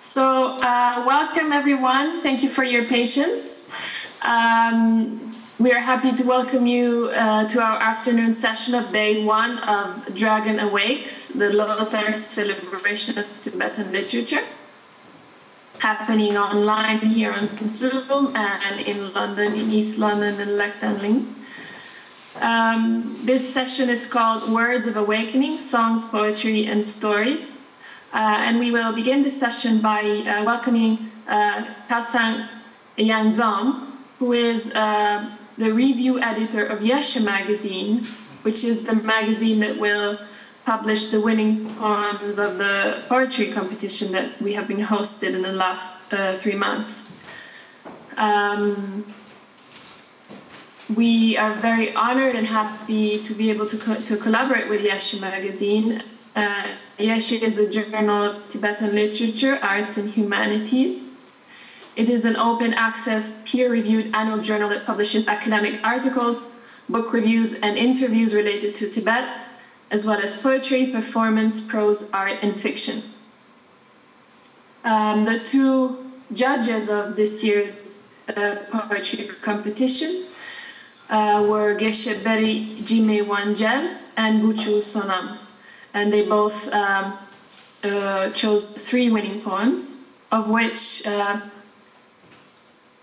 Welcome everyone. Thank you for your patience. We are happy to welcome you to our afternoon session of day one of Dragon Awakes, the Losar celebration of Tibetan literature, happening online here on Zoom and in London, in East London and Londonney. This session is called Words of Awakening, Songs, Poetry and Stories. And we will begin this session by welcoming Tsering, who is the review editor of Yeshe magazine, which is the magazine that will publish the winning poems of the poetry competition that we have been hosted in the last 3 months. We are very honored and happy to be able to collaborate with Yeshe magazine. Yeshe is a journal of Tibetan literature, arts and humanities. It is an open access, peer-reviewed annual journal that publishes academic articles, book reviews and interviews related to Tibet, as well as poetry, performance, prose, art and fiction. The two judges of this year's poetry competition were Geshe Beri Jime Wanjel and Buchu Sonam. And they both chose 3 winning poems, of which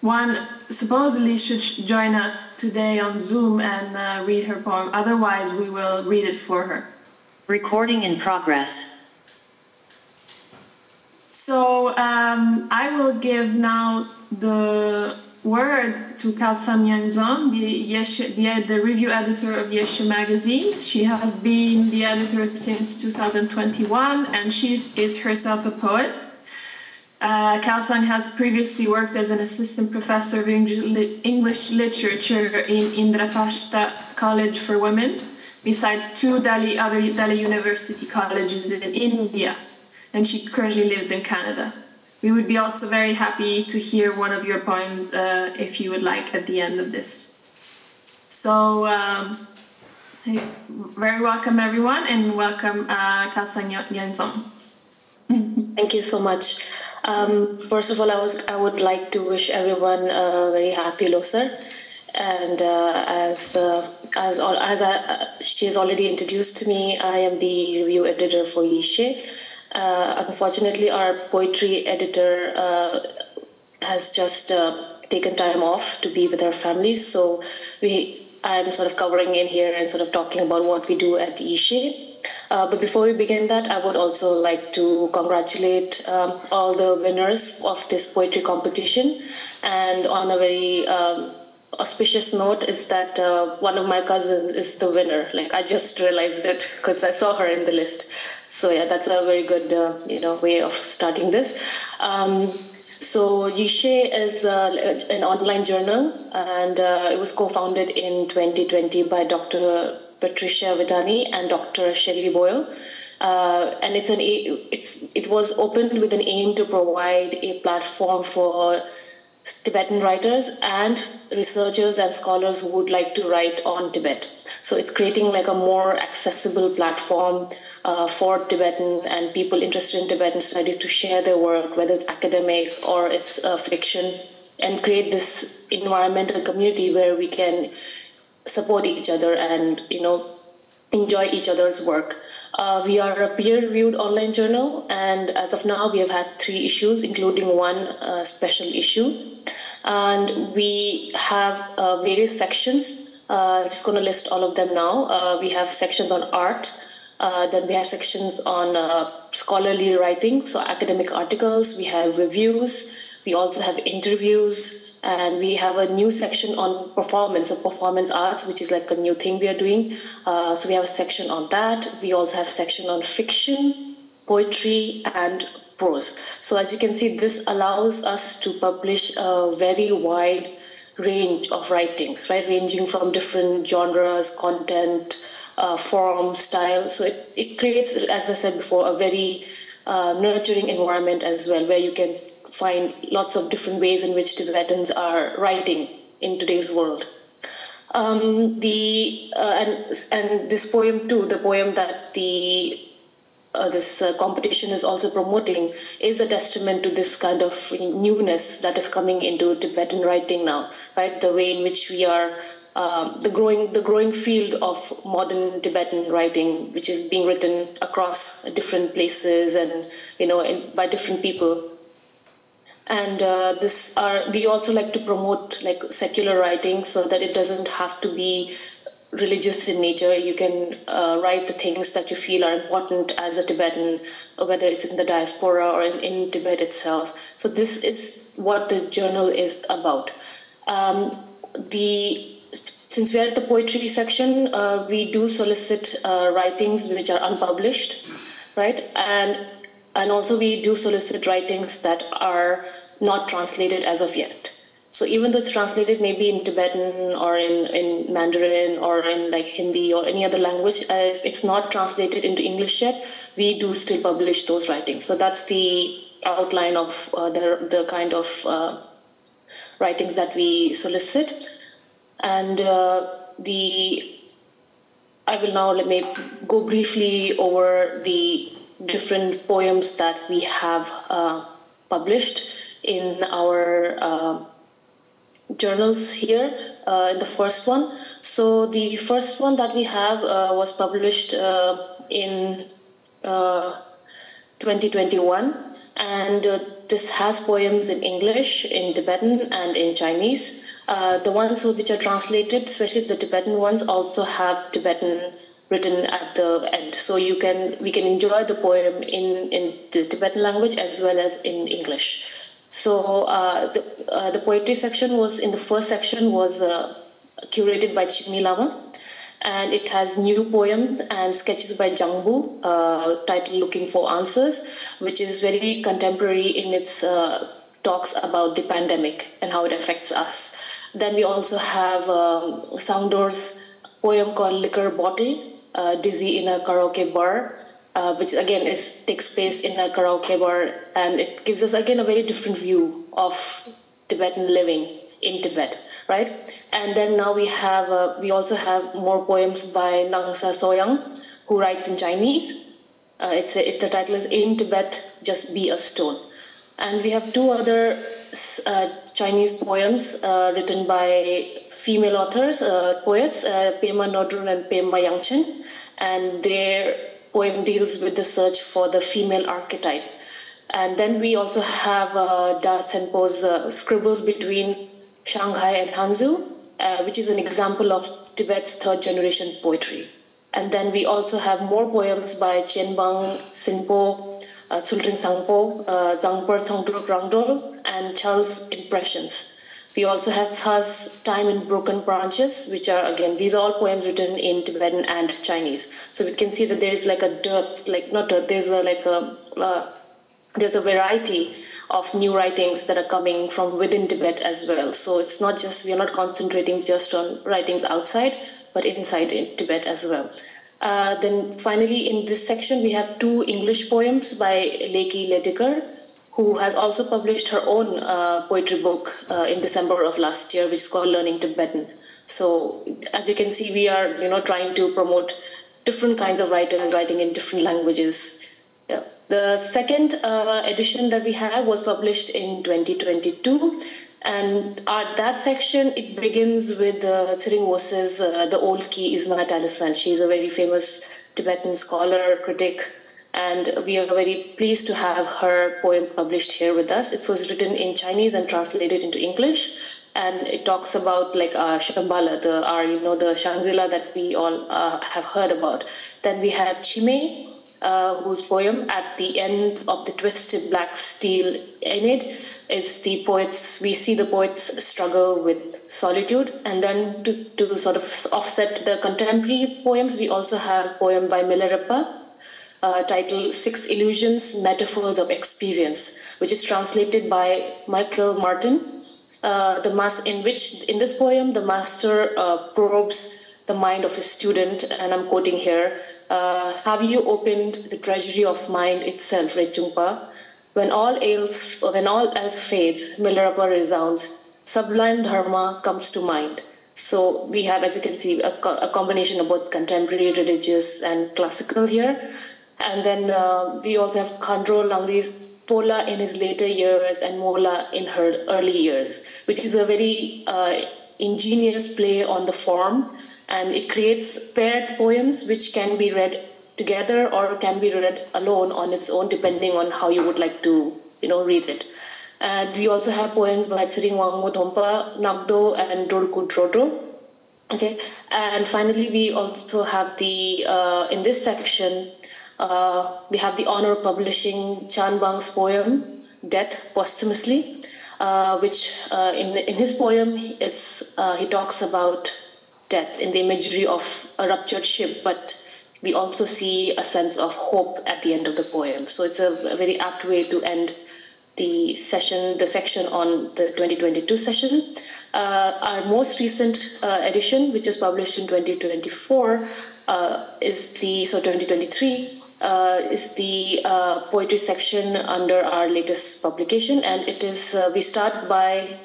one supposedly should join us today on Zoom and read her poem. Otherwise, we will read it for her. Recording in progress. So I will give now the word to Jamyang, the review editor of Yeshe magazine. She has been the editor since 2021, and she is herself a poet. Khalsang has previously worked as an assistant professor of English literature in Indraprastha College for Women, besides 2 other Delhi University colleges in India, and she currently lives in Canada. We would be also very happy to hear one of your poems if you would like at the end of this. So, very welcome everyone, and welcome Jamyang. Thank you so much. First of all, I would like to wish everyone a very happy Losar. And as she has already introduced me, I am the review editor for Yeshe. Unfortunately, our poetry editor has just taken time off to be with her family, so I'm sort of covering in here and sort of talking about what we do at Yeshe. But before we begin that, I would also like to congratulate all the winners of this poetry competition. And on a very auspicious note is that one of my cousins is the winner. Like, I just realized it because I saw her in the list. So yeah, that's a very good way of starting this. So Yeshe is an online journal, and it was co-founded in 2020 by Dr. Patricia Vidani and Dr. Shelley Boyle. And it was opened with an aim to provide a platform for Tibetan writers and researchers and scholars who would like to write on Tibet. So it's creating like a more accessible platform for Tibetan and people interested in Tibetan studies to share their work, whether it's academic or it's fiction, and create this environmental community where we can support each other and enjoy each other's work. We are a peer-reviewed online journal, and as of now we have had 3 issues, including one special issue. And we have various sections. I'm just going to list all of them now. We have sections on art, then we have sections on scholarly writing, so academic articles. We have reviews. We also have interviews. And we have a new section on performance, so performance arts, which is like a new thing we are doing. So we have a section on that. We also have a section on fiction, poetry, and prose. So as you can see, this allows us to publish a very wide range of writings, right? Ranging from different genres, content, form, style. So it creates, as I said before, a very nurturing environment as well, where you can find lots of different ways in which Tibetans are writing in today's world. And this poem too, the poem that the this competition is also promoting is a testament to this kind of newness that is coming into Tibetan writing now, right? The way in which we are the growing field of modern Tibetan writing, which is being written across different places and by different people. And we also like to promote like secular writing so that it doesn't have to be religious in nature. You can write the things that you feel are important as a Tibetan, whether it's in the diaspora or in Tibet itself. So this is what the journal is about. Since we are at the poetry section, we do solicit writings which are unpublished, right? And also we do solicit writings that are not translated as of yet. So even though it's translated maybe in Tibetan or in Mandarin or in like Hindi or any other language, if it's not translated into English yet, we do still publish those writings. So that's the outline of the kind of writings that we solicit. And I will now go briefly over the different poems that we have published in our journals here in the first one. So the first one that we have was published in 2021, and this has poems in English, in Tibetan, and in Chinese. The ones which are translated, especially the Tibetan ones, also have Tibetan written at the end. So we can enjoy the poem in the Tibetan language as well as in English. So the poetry section in the first section was curated by Chimi Lama, and it has new poems and sketches by Jangbu, titled Looking for Answers, which is very contemporary in its talks about the pandemic and how it affects us. Then we also have Sangdor's poem called Liquor Bottle, Dizzy in a Karaoke Bar, which again takes place in a karaoke bar, and it gives us again a very different view of Tibetan living in Tibet, right? And then now we also have more poems by Nangsa Soyang, who writes in Chinese. The title is In Tibet, Just Be a Stone. And we have two other Chinese poems written by female authors, poets, Pema Nodrun and Pema Yangchen, and their poem deals with the search for the female archetype. And then we also have Da Senpo's scribbles between Shanghai and Hanzhou, which is an example of Tibet's third generation poetry. And then we also have more poems by Qianbang Sinpo, Tsultring Sangpo, Zangper Tsongdruk Rangdol, and Charles Impressions. We also have Tsa's Time in Broken Branches, which are, again, these are all poems written in Tibetan and Chinese. So we can see that there is like there's a variety of new writings that are coming from within Tibet as well. So it's not just, we are not concentrating just on writings outside, but inside in Tibet as well. Then finally, in this section, we have two English poems by Leki Lediker, who has also published her own poetry book in December of last year, which is called Learning Tibetan. So as you can see, we are trying to promote different kinds of writers writing in different languages. Yeah. The second edition that we had was published in 2022. And that section, it begins with Tsering Wose's The Old Key is My Talisman. She's a very famous Tibetan scholar, critic, and we are very pleased to have her poem published here with us. It was written in Chinese and translated into English, and it talks about like Shambhala, the Shangri-La that we all have heard about. Then we have Chime, whose poem At the End of the Twisted Black Steel Amid is the poets. We see the poets struggle with solitude, and then to sort of offset the contemporary poems, we also have a poem by Milarepa titled Six Illusions, Metaphors of Experience, which is translated by Michael Martin. In this poem, the master probes the mind of his student, and I'm quoting here, have you opened the treasury of mind itself, Rechungpa? When all else fades, Milarepa resounds, sublime dharma comes to mind. So we have, as you can see, a combination of both contemporary, religious, and classical here. And then we also have Khandro Langri's Pola in his later years and Mola in her early years, which is a very ingenious play on the form, and it creates paired poems which can be read together or can be read alone on its own, depending on how you would like to, read it. And we also have poems by Tsering Wangmo Nagdo, and Dorku Drodro. Okay, and finally we also have the in this section we have the honor of publishing Chan Bang's poem Death Posthumously, which in his poem he talks about death in the imagery of a ruptured ship, but we also see a sense of hope at the end of the poem. So it's a very apt way to end the section on the 2022 session. Our most recent edition, which was published in 2024, is the 2023 is the poetry section under our latest publication, and it is we start by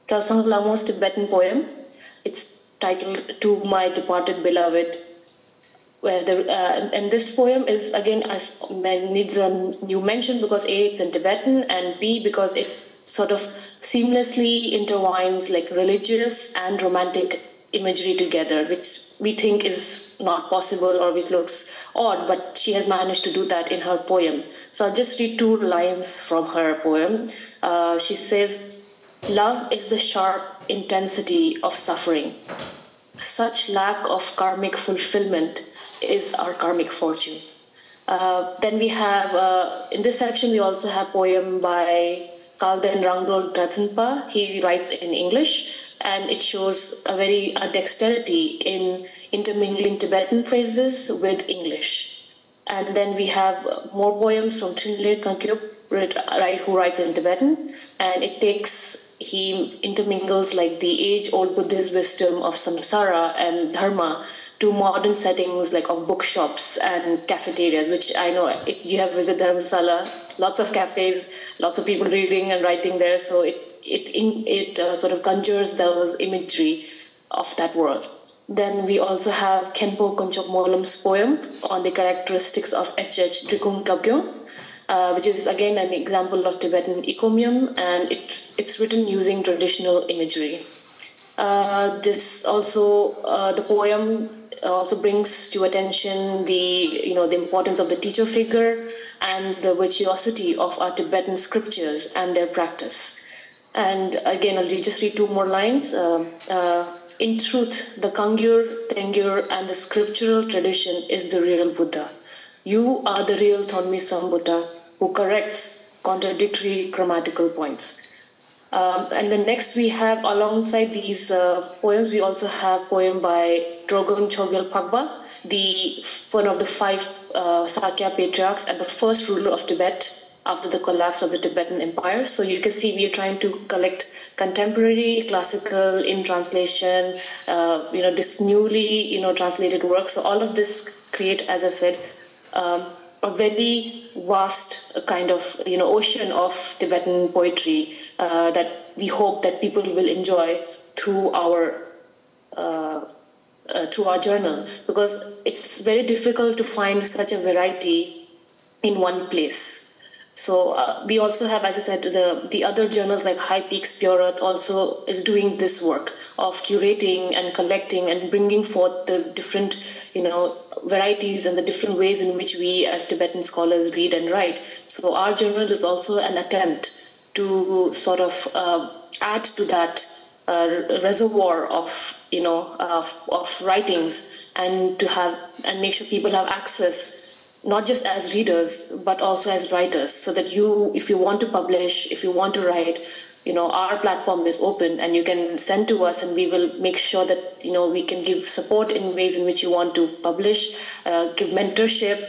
Kelsang Lamo's Tibetan poem. It's titled "To My Departed Beloved," where and this poem is again needs a new mention because A, it's in Tibetan, and B, because it sort of seamlessly intertwines like religious and romantic imagery together, which we think is not possible or which looks odd, but she has managed to do that in her poem. So I'll just read 2 lines from her poem. She says, "Love is the sharp intensity of suffering. Such lack of karmic fulfillment is our karmic fortune." Then we have, in this section, we also have poem by Kalden Rangrol Drathenpa. He writes in English, and it shows a dexterity in intermingling Tibetan phrases with English. And then we have more poems from Trinle Kankyup, who writes in Tibetan, and he intermingles like the age-old Buddhist wisdom of samsara and dharma to modern settings like of bookshops and cafeterias, which I know if you have visited Dharamsala, lots of cafes, lots of people reading and writing there. So it sort of conjures those imagery of that world. Then we also have Khenpo Konchok Molam's poem on the characteristics of HH Drikung Kabgyong, which is again an example of Tibetan encomium, and it's written using traditional imagery. The poem also brings to attention the importance of the teacher figure and the virtuosity of our Tibetan scriptures and their practice. And again, I'll just read 2 more lines. In truth, the Kangyur, Tengyur, and the scriptural tradition is the real Buddha. You are the real Thonmi Sambuddha who corrects contradictory grammatical points. And then next we have, alongside these poems, we also have poem by Drogon Chogyal Phagpa, one of the 5 Sakya patriarchs and the first ruler of Tibet after the collapse of the Tibetan Empire. So you can see we are trying to collect contemporary, classical, in translation, this newly, translated work. So all of this create, as I said, a very vast kind of, ocean of Tibetan poetry that we hope that people will enjoy through our journal, because it's very difficult to find such a variety in one place. So we also have, as I said, the other journals like High Peaks Pure Earth also is doing this work of curating and collecting and bringing forth the different, varieties and the different ways in which we as Tibetan scholars read and write. So our journal is also an attempt to sort of add to that reservoir of writings and make sure people have access, not just as readers, but also as writers, so that if you want to publish, if you want to write, our platform is open and you can send to us and we will make sure that, we can give support in ways in which you want to publish, give mentorship,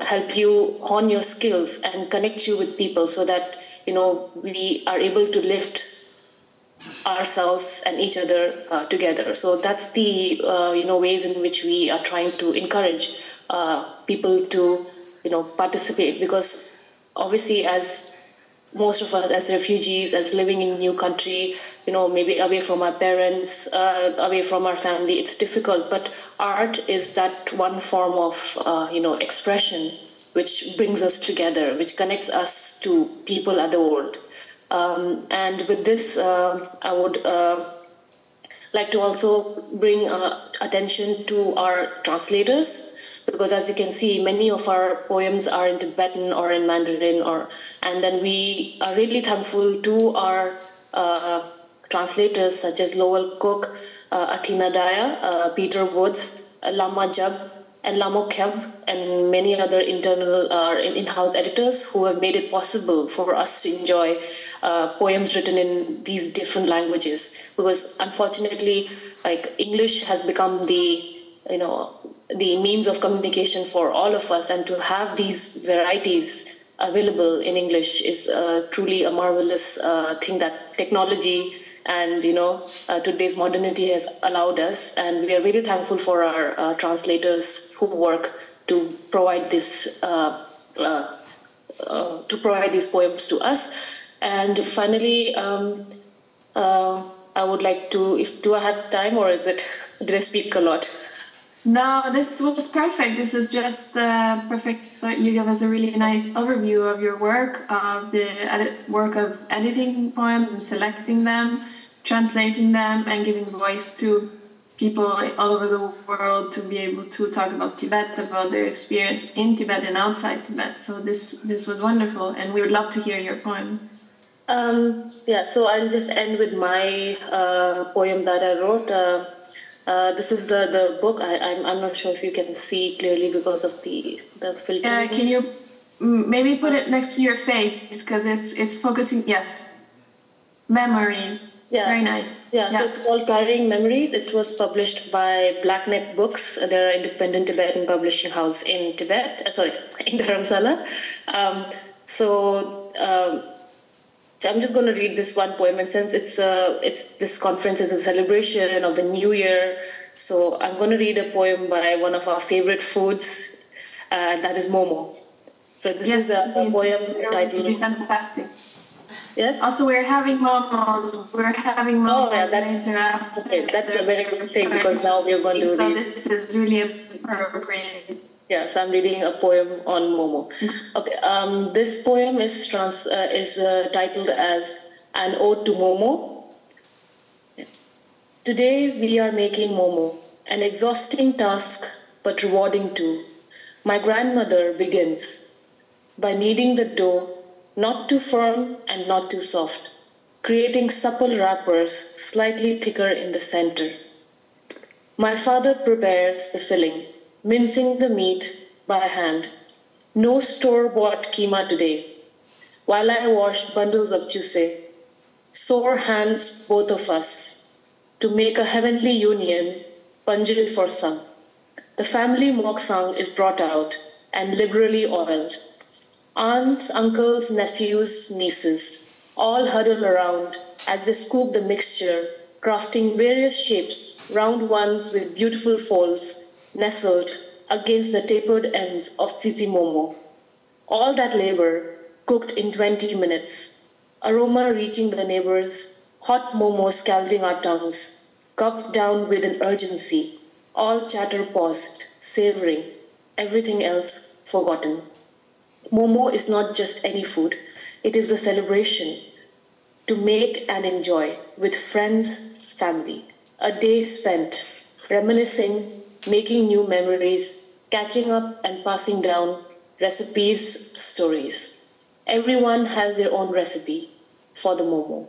help you hone your skills and connect you with people so that, we are able to lift ourselves and each other together. So that's the, ways in which we are trying to encourage people to, participate, because obviously as most of us as refugees, as living in a new country, maybe away from our parents, away from our family, it's difficult. But art is that one form of, expression which brings us together, which connects us to people at the world. And with this, I would like to also bring attention to our translators, because as you can see, many of our poems are in Tibetan or in Mandarin, and then we are really thankful to our translators such as Lowell Cook, Athena Daya, Peter Woods, Lama Jab, and Lamo Kheb, and many other in-house editors who have made it possible for us to enjoy poems written in these different languages. Because unfortunately, like, English has become the means of communication for all of us, and to have these varieties available in English is truly a marvelous thing that technology and today's modernity has allowed us. And we are really thankful for our translators who work to provide this these poems to us. And finally, I would like to, do I have time, or did I speak a lot? No, this was perfect. This was just perfect. So you gave us a really nice overview of your work, the work of editing poems and selecting them, translating them, and giving voice to people all over the world to be able to talk about Tibet, about their experience in Tibet and outside Tibet. So this was wonderful, and we would love to hear your poem. So I'll just end with my poem that I wrote. This is the book. I'm not sure if you can see clearly because of the filter. Can you maybe put it next to your face, because it's focusing? Yes. Memories. Yeah. Very nice. Yeah. So it's called Carrying Memories. It was published by Blackneck Books. They're an independent Tibetan publishing house in Tibet. In Dharamsala. I'm just going to read this one poem, and since this conference is a celebration of the New Year, so I'm going to read a poem by one of our favorite foods, and that is momo. So this is a poem titled. It'll be fantastic. Yes. Also, we're having momos. Later after. Okay, that's a very good thing, because now we're going to read. So this is really appropriate. Yes, I'm reading a poem on momo. Okay, this poem is titled as An Ode to Momo. Today we are making momo, an exhausting task but rewarding too. My grandmother begins by kneading the dough, not too firm and not too soft, creating supple wrappers slightly thicker in the center. My father prepares the filling, mincing the meat by hand. No store-bought keema today. While I wash bundles of chuse, sore hands both of us, to make a heavenly union, panjil for some. The family moksang is brought out and liberally oiled. Aunts, uncles, nephews, nieces, all huddle around as they scoop the mixture, crafting various shapes, round ones with beautiful folds, nestled against the tapered ends of tsitsi momo. All that labor cooked in 20 minutes, aroma reaching the neighbors, hot momo scalding our tongues, cupped down with an urgency, all chatter paused, savoring, everything else forgotten. Momo is not just any food, it is the celebration to make and enjoy with friends, family. A day spent reminiscing, making new memories, catching up and passing down recipes, stories. Everyone has their own recipe for the momo.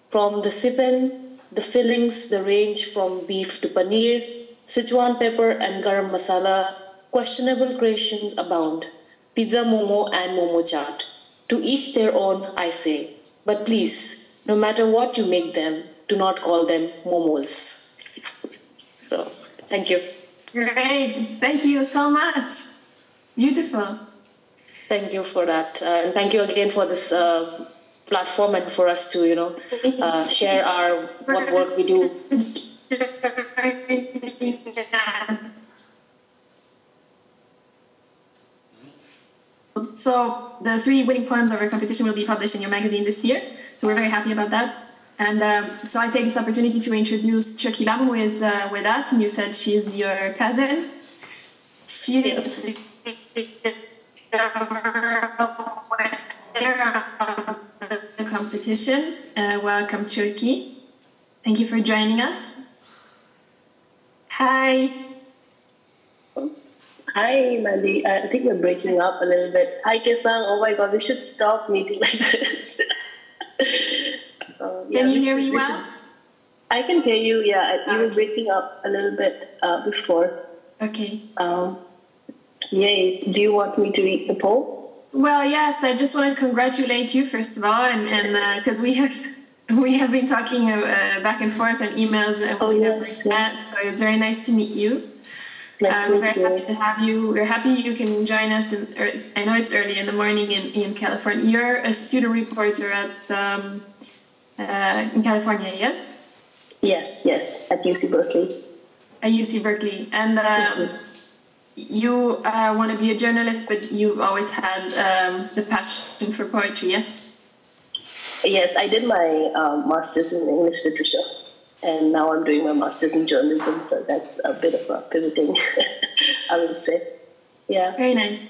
From the sipen, the fillings, the range from beef to paneer, Sichuan pepper and garam masala, questionable creations abound. Pizza momo and momo chaat. To each their own, I say. But please, no matter what you make them, do not call them momos. So, thank you. Great. Thank you so much. Beautiful. Thank you for that. And thank you again for this platform and for us to, share what work we do. So the 3 winning poems of our competition will be published in your magazine this year. So we're very happy about that. And so I take this opportunity to introduce Chokilam, who is with us, and you said she is your cousin. She is the competition. Welcome, Turkey. Thank you for joining us. Hi. Hi, Mandy. I think you're breaking up a little bit. Hi, Kesang. Oh my God, we should stop meeting like this. Can you hear me well? I can hear you. Yeah, you were breaking up a little bit before. Okay. Yay. Do you want me to read the poem? Well, yes. I just want to congratulate you first of all, and because we have been talking back and forth on emails. Yes. So it's very nice to meet you. We're very happy to have you. We're happy you can join us. I know it's early in the morning in California. You're a student reporter in California, yes? Yes, at UC Berkeley. At UC Berkeley. And you want to be a journalist, but you've always had the passion for poetry, yes? Yes, I did my master's in English literature. And now I'm doing my master's in journalism, so that's a bit of a pivoting, I would say. Yeah. Very nice.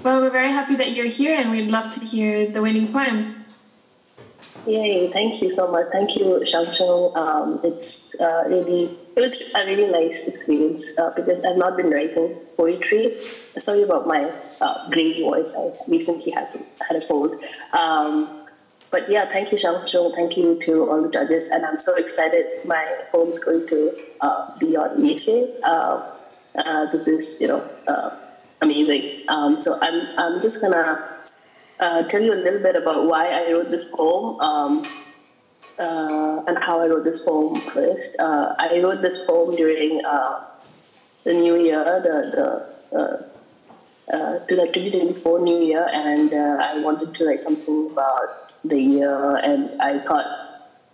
Well, we're very happy that you're here, and we'd love to hear the winning poem. Yay, thank you so much. Thank you, Shang Shung. It was a really nice experience because I've not been writing poetry. Sorry about my grainy voice. I recently had a cold. But yeah, thank you, Shang Shung. Thank you to all the judges. And I'm so excited. My poem's going to be on Yeshe. This is, amazing. So I'm just gonna tell you a little bit about why I wrote this poem and how I wrote this poem first. I wrote this poem during the New Year, the 2024 New Year, and I wanted to write something about the year, and I thought,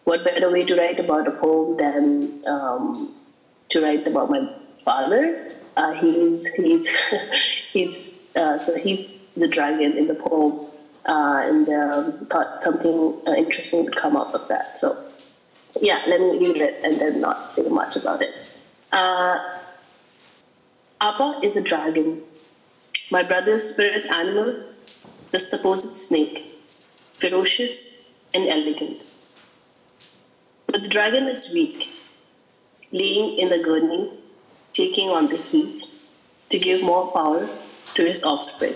what better way to write about a poem than to write about my father? He's the dragon in the poem, and thought something interesting would come out of that. So, yeah, let me read it and then not say much about it. Appa is a dragon, my brother's spirit animal, the supposed snake, ferocious and elegant. But the dragon is weak, laying in the gurney, taking on the heat to give more power to his offspring.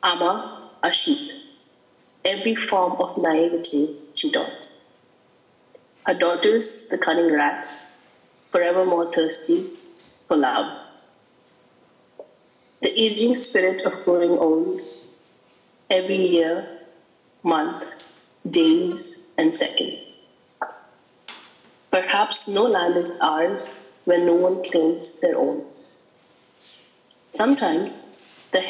Amma, a sheep, every form of naivety she dots. Her daughters, the cunning rat, forever more thirsty for love. The aging spirit of growing old, every year, month, days, and seconds. Perhaps no land is ours when no one claims their own. Sometimes the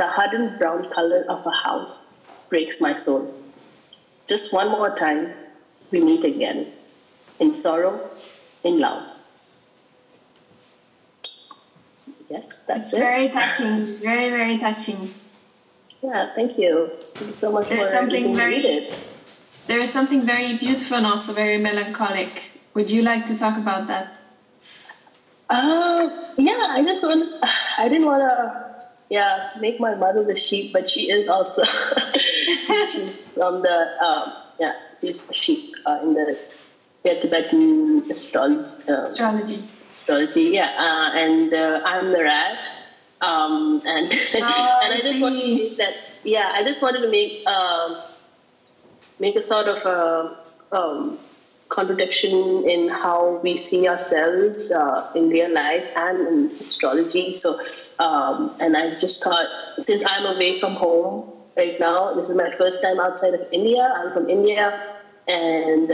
hardened brown color of a house breaks my soul. Just one more time, we meet again, in sorrow, in love. Yes, that's it. It's very touching. Very, very touching. Yeah, thank you. Thank you so much for letting me read it. There is something very beautiful and also very melancholic. Would you like to talk about that? Yeah, I didn't want to, make my mother the sheep, but she is also, she's from the, she's a sheep in the Tibetan astrology. Yeah, and I'm the rat. And I just wanted to make that. Yeah, I just wanted to make a sort of a contradiction in how we see ourselves in real life and in astrology. So, and I just thought, since I'm away from home right now, this is my first time outside of India. I'm from India, and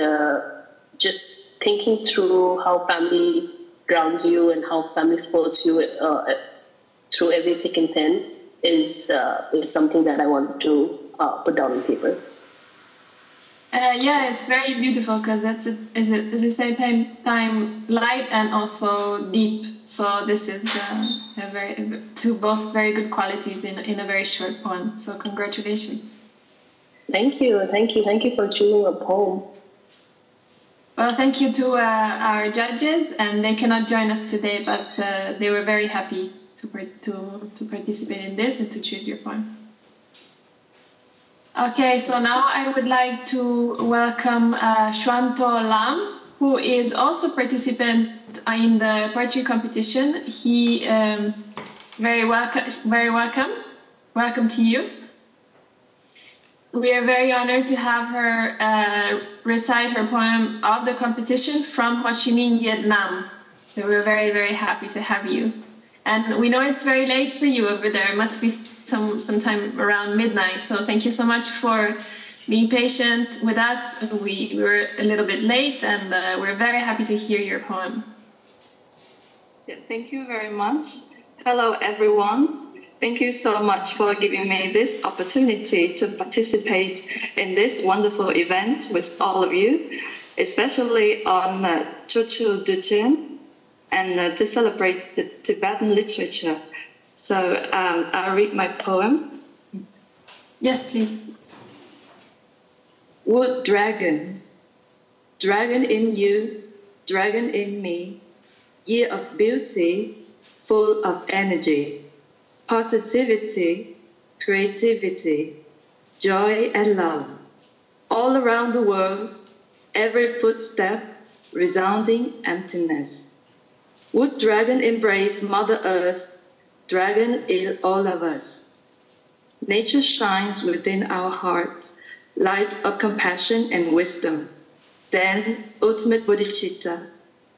just thinking through how family grounds you and how family supports you through every thick and thin is something that I want to put down on paper. Yeah, it's very beautiful because it's at the same time light and also deep. So this is both very good qualities in a very short poem. So congratulations. Thank you for choosing a poem. Well, thank you to our judges, and they cannot join us today, but they were very happy to participate in this and to choose your poem. Okay, so now I would like to welcome Shwanto Lam, who is also participant in the poetry competition. He very welcome. Welcome to you. We are very honored to have her recite her poem of the competition from Ho Chi Minh, Vietnam. So we're very, very happy to have you. And we know it's very late for you over there. It must be sometime around midnight. So thank you so much for being patient with us. We were a little bit late, and we're very happy to hear your poem. Yeah, thank you very much. Hello, everyone. Thank you so much for giving me this opportunity to participate in this wonderful event with all of you, especially on Chochu Duchen, and to celebrate the Tibetan literature. So I'll read my poem. Yes, please. Wood dragons, dragon in you, dragon in me, year of beauty, full of energy, positivity, creativity, joy and love. All around the world, every footstep, resounding emptiness. Would dragon embrace Mother Earth, dragon in all of us. Nature shines within our heart, light of compassion and wisdom. Then ultimate bodhicitta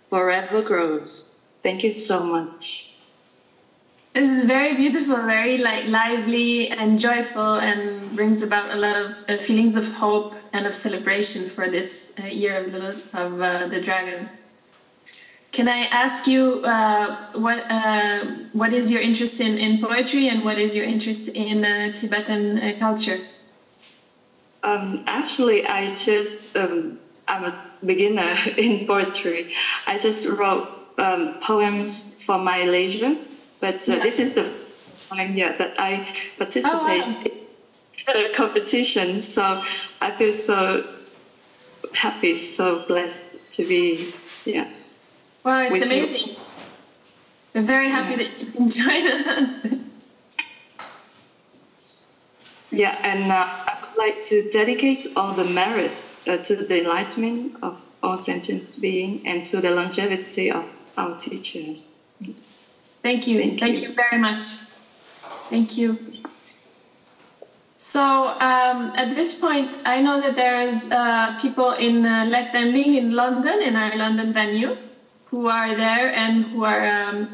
forever grows. Thank you so much. This is very beautiful, very lively and joyful, and brings about a lot of feelings of hope and of celebration for this year of the dragon. Can I ask you what is your interest in poetry, and what is your interest in Tibetan culture? Actually, I'm a beginner in poetry. I just wrote poems for my leisure, but this is the time that I participate in a competition. So I feel so happy, so blessed to be here. Wow, it's amazing. We're very happy that you can join us. Yeah, and I would like to dedicate all the merit to the enlightenment of all sentient beings and to the longevity of our teachers. Thank you. Thank you very much. Thank you. So at this point, I know that there's people in Lek Dam Ling in London, in our London venue, who are there and who are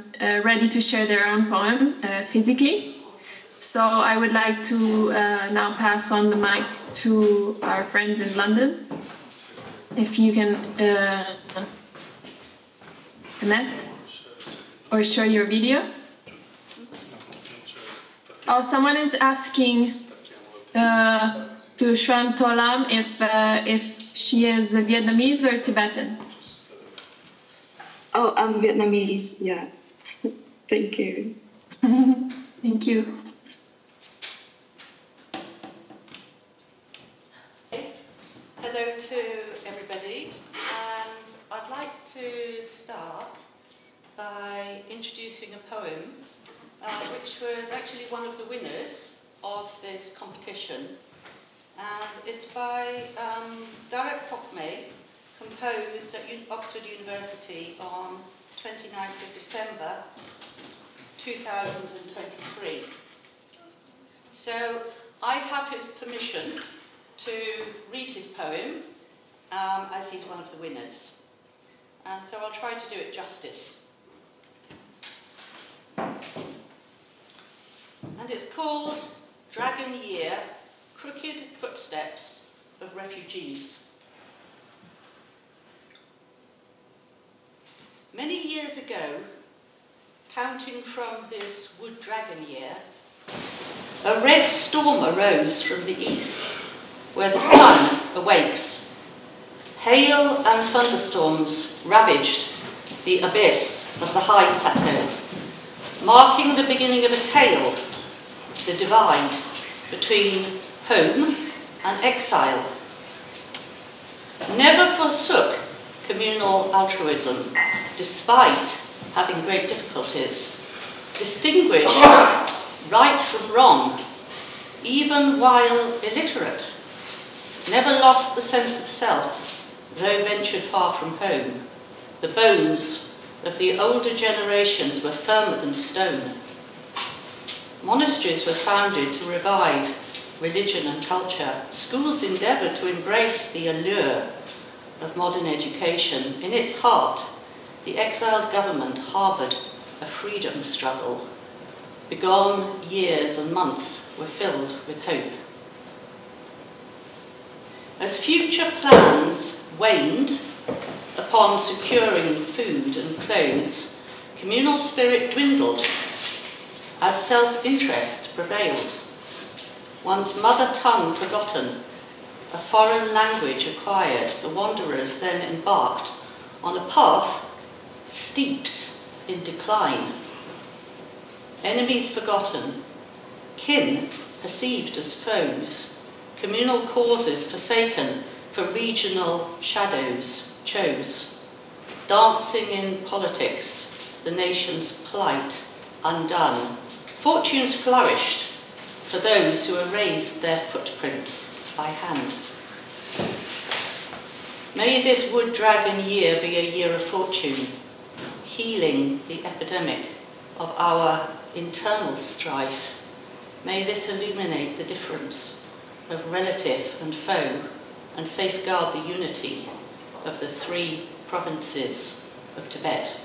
ready to share their own poem physically. So I would like to now pass on the mic to our friends in London. If you can connect or show your video. Oh, someone is asking to Shwan Tolam if she is Vietnamese or Tibetan. Oh, I'm Vietnamese, yeah. Thank you. Thank you. Hello to everybody, and I'd like to start by introducing a poem which was actually one of the winners of this competition, and it's by Derek Hockmay, composed at Oxford University on 29th of December 2023. So I have his permission to read his poem as he's one of the winners. And so I'll try to do it justice. And it's called Dragon Year, Crooked Footsteps of Refugees. Many years ago, counting from this wood dragon year, a red storm arose from the east, where the sun awakes. Hail and thunderstorms ravaged the abyss of the high plateau, marking the beginning of a tale, the divide between home and exile. Never forsook communal altruism, despite having great difficulties. Distinguished right from wrong, even while illiterate. Never lost the sense of self, though ventured far from home. The bones of the older generations were firmer than stone. Monasteries were founded to revive religion and culture. Schools endeavoured to embrace the allure of modern education. In its heart, the exiled government harboured a freedom struggle. Begone years and months were filled with hope. As future plans waned upon securing food and clothes, communal spirit dwindled as self-interest prevailed. One's mother tongue forgotten, a foreign language acquired, the wanderers then embarked on a path steeped in decline. Enemies forgotten, kin perceived as foes, communal causes forsaken for regional shadows chose. Dancing in politics, the nation's plight undone. Fortunes flourished for those who erased their footprints by hand. May this wood dragon year be a year of fortune, healing the epidemic of our internal strife. May this illuminate the difference of relative and foe and safeguard the unity of the 3 provinces of Tibet.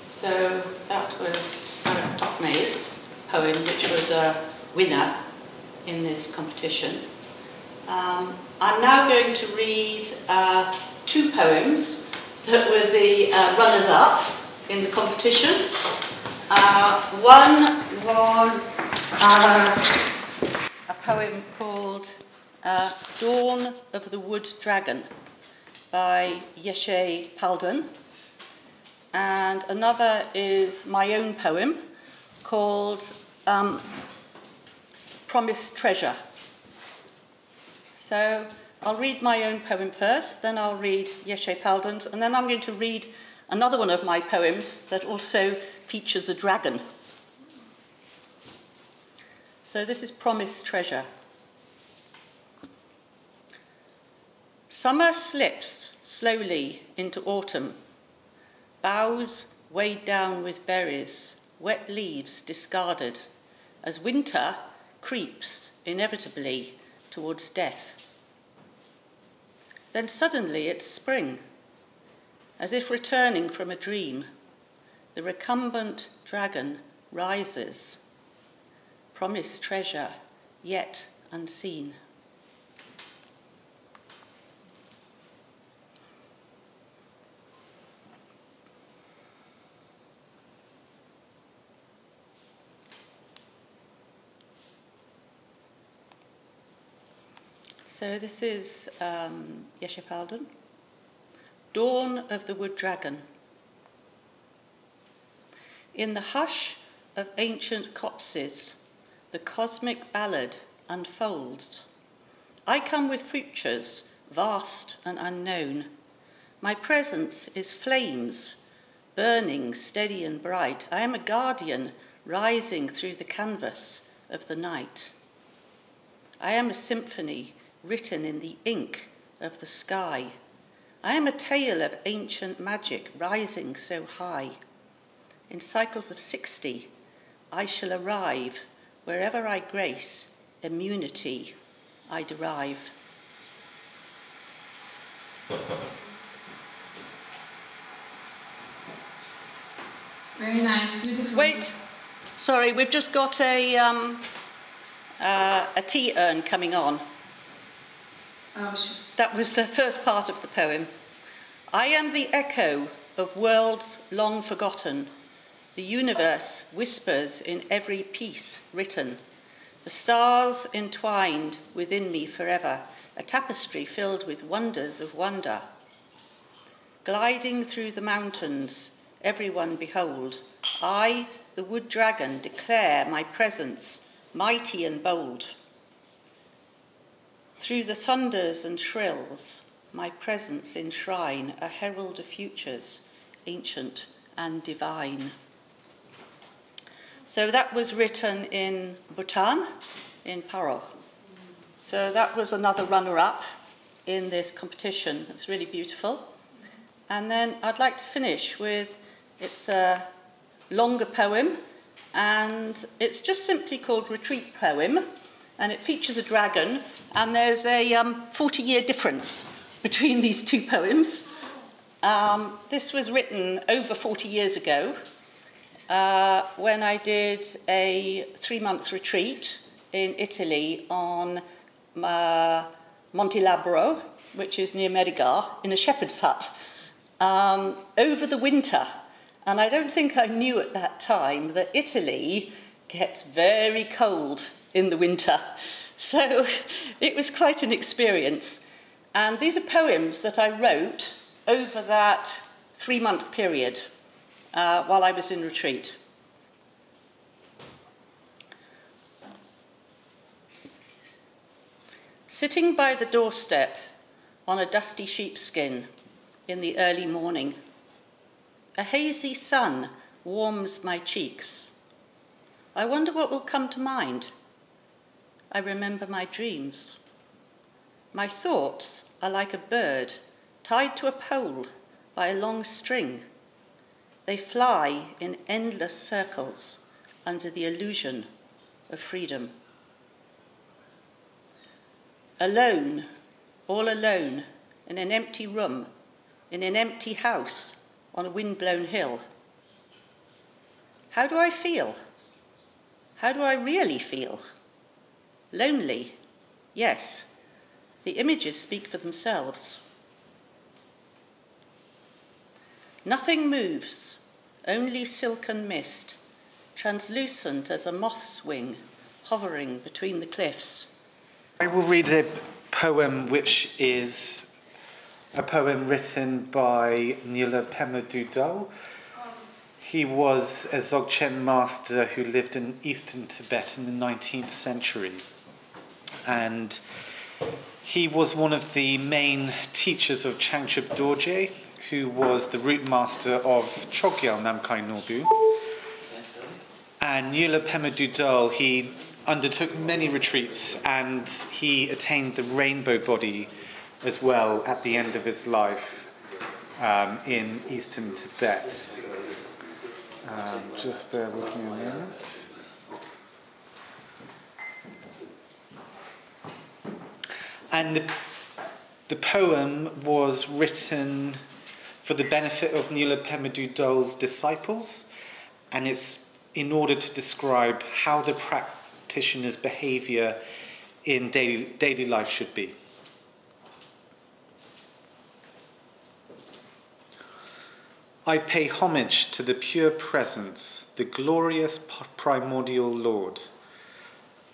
So that was Tokmei's poem, which was a winner in this competition. I'm now going to read 2 poems that were the runners-up in the competition. One was a poem called Dawn of the Wood Dragon by Yeshe Palden, and another is my own poem called Promised Treasure. So I'll read my own poem first, then I'll read Yeshe Palden's, and then I'm going to read another one of my poems that also features a dragon. So this is Promised Treasure. Summer slips slowly into autumn, boughs weighed down with berries, wet leaves discarded, as winter creeps inevitably towards death. Then suddenly it's spring, as if returning from a dream. The recumbent dragon rises, promised treasure yet unseen. So this is Yeshe Palden, Dawn of the Wood Dragon. In the hush of ancient copses, the cosmic ballad unfolds. I come with futures, vast and unknown. My presence is flames, burning steady and bright. I am a guardian rising through the canvas of the night. I am a symphony written in the ink of the sky. I am a tale of ancient magic rising so high. In cycles of 60, I shall arrive wherever I grace, immunity I derive. Very nice, beautiful. Wait, sorry, we've just got a tea urn coming on. Oh, sure. That was the first part of the poem. I am the echo of worlds long forgotten. The universe whispers in every piece written. The stars entwined within me forever, a tapestry filled with wonders of wonder. Gliding through the mountains, everyone behold, I, the wood dragon, declare my presence, mighty and bold. Through the thunders and shrills, my presence enshrine, a herald of futures, ancient and divine. So that was written in Bhutan, in Paro. So that was another runner-up in this competition. It's really beautiful. And then I'd like to finish with, it's a longer poem, and it's just simply called Retreat Poem, and it features a dragon, and there's a 40-year difference between these two poems. This was written over 40 years ago when I did a 3-month retreat in Italy on Monte Labro, which is near Medigar, in a shepherd's hut, over the winter. And I don't think I knew at that time that Italy gets very cold in the winter. So it was quite an experience. And these are poems that I wrote over that 3-month period while I was in retreat. Sitting by the doorstep on a dusty sheepskin in the early morning, a hazy sun warms my cheeks. I wonder what will come to mind. I remember my dreams. My thoughts are like a bird tied to a pole by a long string. They fly in endless circles under the illusion of freedom. Alone, all alone, in an empty room, in an empty house on a wind-blown hill. How do I feel? How do I really feel? Lonely, yes. The images speak for themselves. Nothing moves, only silken mist, translucent as a moth's wing, hovering between the cliffs. I will read a poem which is a poem written by Nyula Pema Dudal. He was a Dzogchen master who lived in eastern Tibet in the 19th century. And he was one of the main teachers of Changchub Dorje, who was the root master of Chogyal Namkhai Norbu. And Nyula Pema Dudal, he undertook many retreats, and he attained the rainbow body as well at the end of his life in eastern Tibet. Just bear with me a moment. And the poem was written for the benefit of Nyula Pema Dudal's disciples, and it's in order to describe how the practitioner's behaviour in daily life should be. I pay homage to the pure presence, the glorious primordial Lord.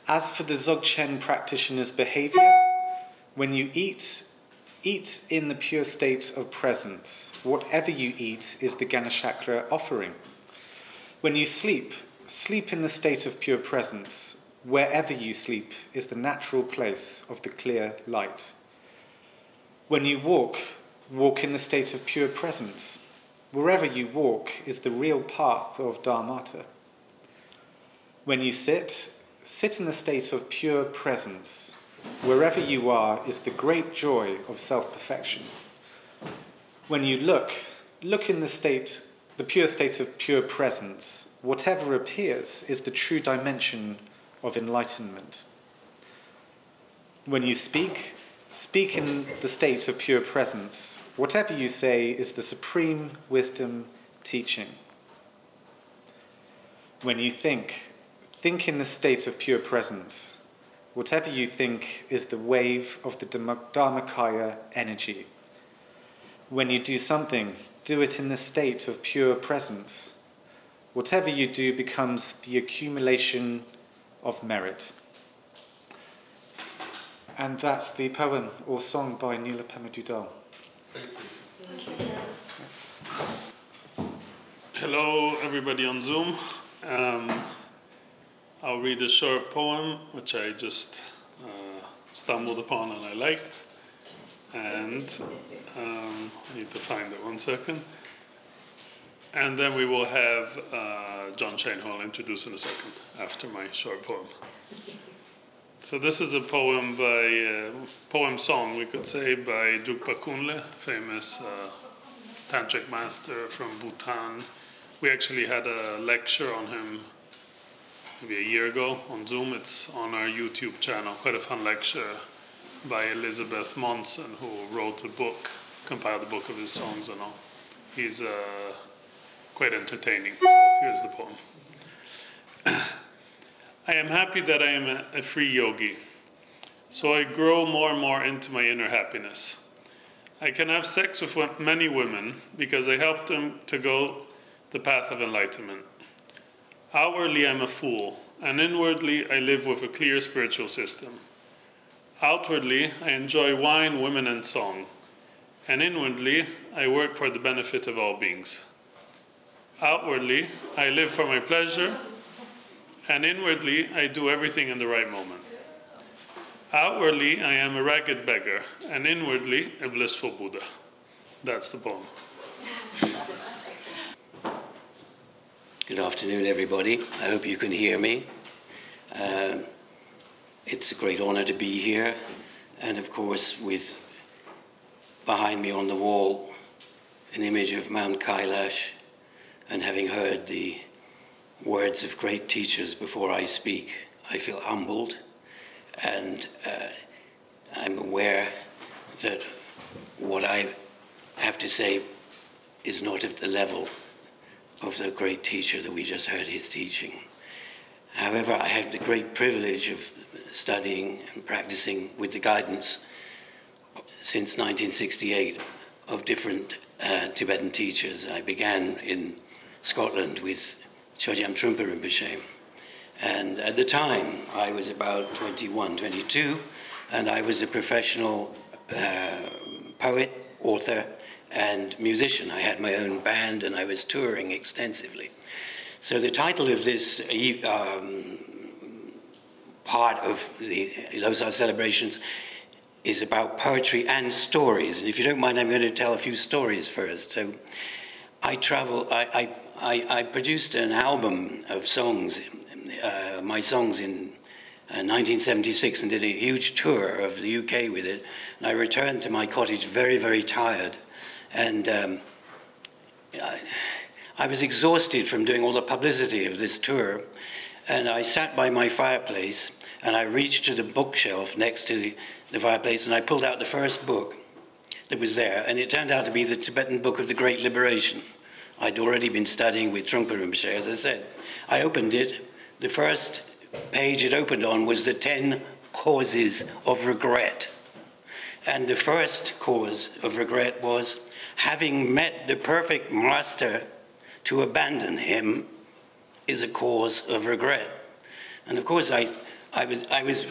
As for the Dzogchen practitioner's behaviour, when you eat in the pure state of presence. Whatever you eat is the Ganachakra offering. When you sleep in the state of pure presence. Wherever you sleep is the natural place of the clear light. When you walk in the state of pure presence. Wherever you walk is the real path of Dharmata. When you sit in the state of pure presence. Wherever you are is the great joy of self-perfection. When you look in the pure state of pure presence. Whatever appears is the true dimension of enlightenment. When you speak in the state of pure presence. Whatever you say is the supreme wisdom teaching. When you think in the state of pure presence. Whatever you think is the wave of the Dharmakaya energy. When you do something, do it in the state of pure presence. Whatever you do becomes the accumulation of merit. And that's the poem or song by Neela Pemadudal. Thank you. Yes. Hello, everybody on Zoom. I'll read a short poem, which I just stumbled upon and I liked. And I need to find it 1 second. And then we will have John Shane, who I'll introduce in a second after my short poem. So this is a poem poem song, we could say, by Drukpa Kunle, famous tantric master from Bhutan. We actually had a lecture on him maybe a year ago on Zoom. It's on our YouTube channel, quite a fun lecture by Elizabeth Monson, who wrote a book, compiled a book of his songs and all. He's quite entertaining, so here's the poem. I am happy that I am a free yogi, so I grow more and more into my inner happiness. I can have sex with many women because I help them to go the path of enlightenment. Outwardly, I'm a fool, and inwardly, I live with a clear spiritual system. Outwardly, I enjoy wine, women, and song, and inwardly, I work for the benefit of all beings. Outwardly, I live for my pleasure, and inwardly, I do everything in the right moment. Outwardly, I am a ragged beggar, and inwardly, a blissful Buddha. That's the poem. Good afternoon, everybody. I hope you can hear me. It's a great honor to be here, and of course, with behind me on the wall, an image of Mount Kailash, and having heard the words of great teachers before I speak, I feel humbled, and I'm aware that what I have to say is not at the level of the great teacher that we just heard his teaching. However, I had the great privilege of studying and practicing with the guidance since 1968 of different Tibetan teachers. I began in Scotland with Chogyam Trungpa Rinpoche. And at the time, I was about 21, 22, and I was a professional poet, author, and musician. I had my own band, and I was touring extensively. So the title of this part of the Losar celebrations is about poetry and stories. And if you don't mind, I'm going to tell a few stories first. So I produced an album of songs, my songs in 1976, and did a huge tour of the UK with it. And I returned to my cottage very, very tired. And I was exhausted from doing all the publicity of this tour. And I sat by my fireplace, and I reached to the bookshelf next to the fireplace, and I pulled out the first book that was there. And it turned out to be the Tibetan Book of the Great Liberation. I'd already been studying with Trungpa Rinpoche, as I said. I opened it. The first page it opened on was the 10 causes of regret. And the first cause of regret was having met the perfect master, to abandon him is a cause of regret. And of course, I was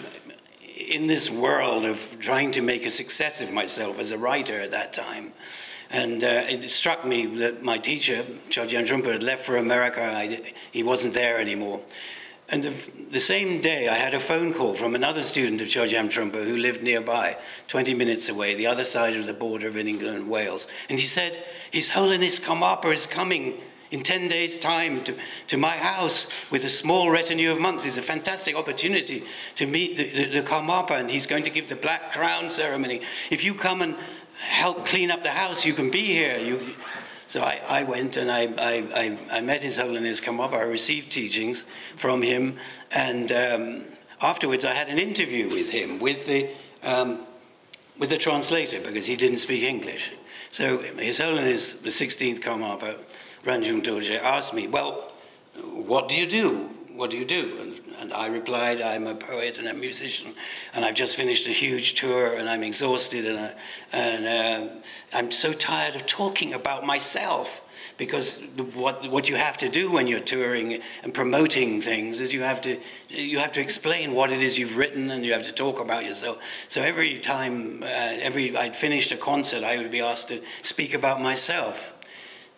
in this world of trying to make a success of myself as a writer at that time. And it struck me that my teacher, Chogyam Trungpa, had left for America. He wasn't there anymore. And the same day, I had a phone call from another student of Chogyam Trungpa who lived nearby, 20 minutes away, the other side of the border of England and Wales. And he said, His Holiness Karmapa is coming in 10 days' time to my house with a small retinue of monks. It's a fantastic opportunity to meet the Karmapa, and he's going to give the black crown ceremony. If you come and help clean up the house, you can be here. So I went and I met His Holiness Karmapa. I received teachings from him, and afterwards I had an interview with him, with the translator, because he didn't speak English. So His Holiness, the 16th Karmapa, Ranjung Dorje, asked me, well, what do you do? What do you do? And I replied, I'm a poet and a musician, and I've just finished a huge tour, and I'm exhausted, and I'm so tired of talking about myself, because what you have to do when you're touring and promoting things is you have to explain what it is you've written, and you have to talk about yourself. So every time I'd finished a concert, I would be asked to speak about myself.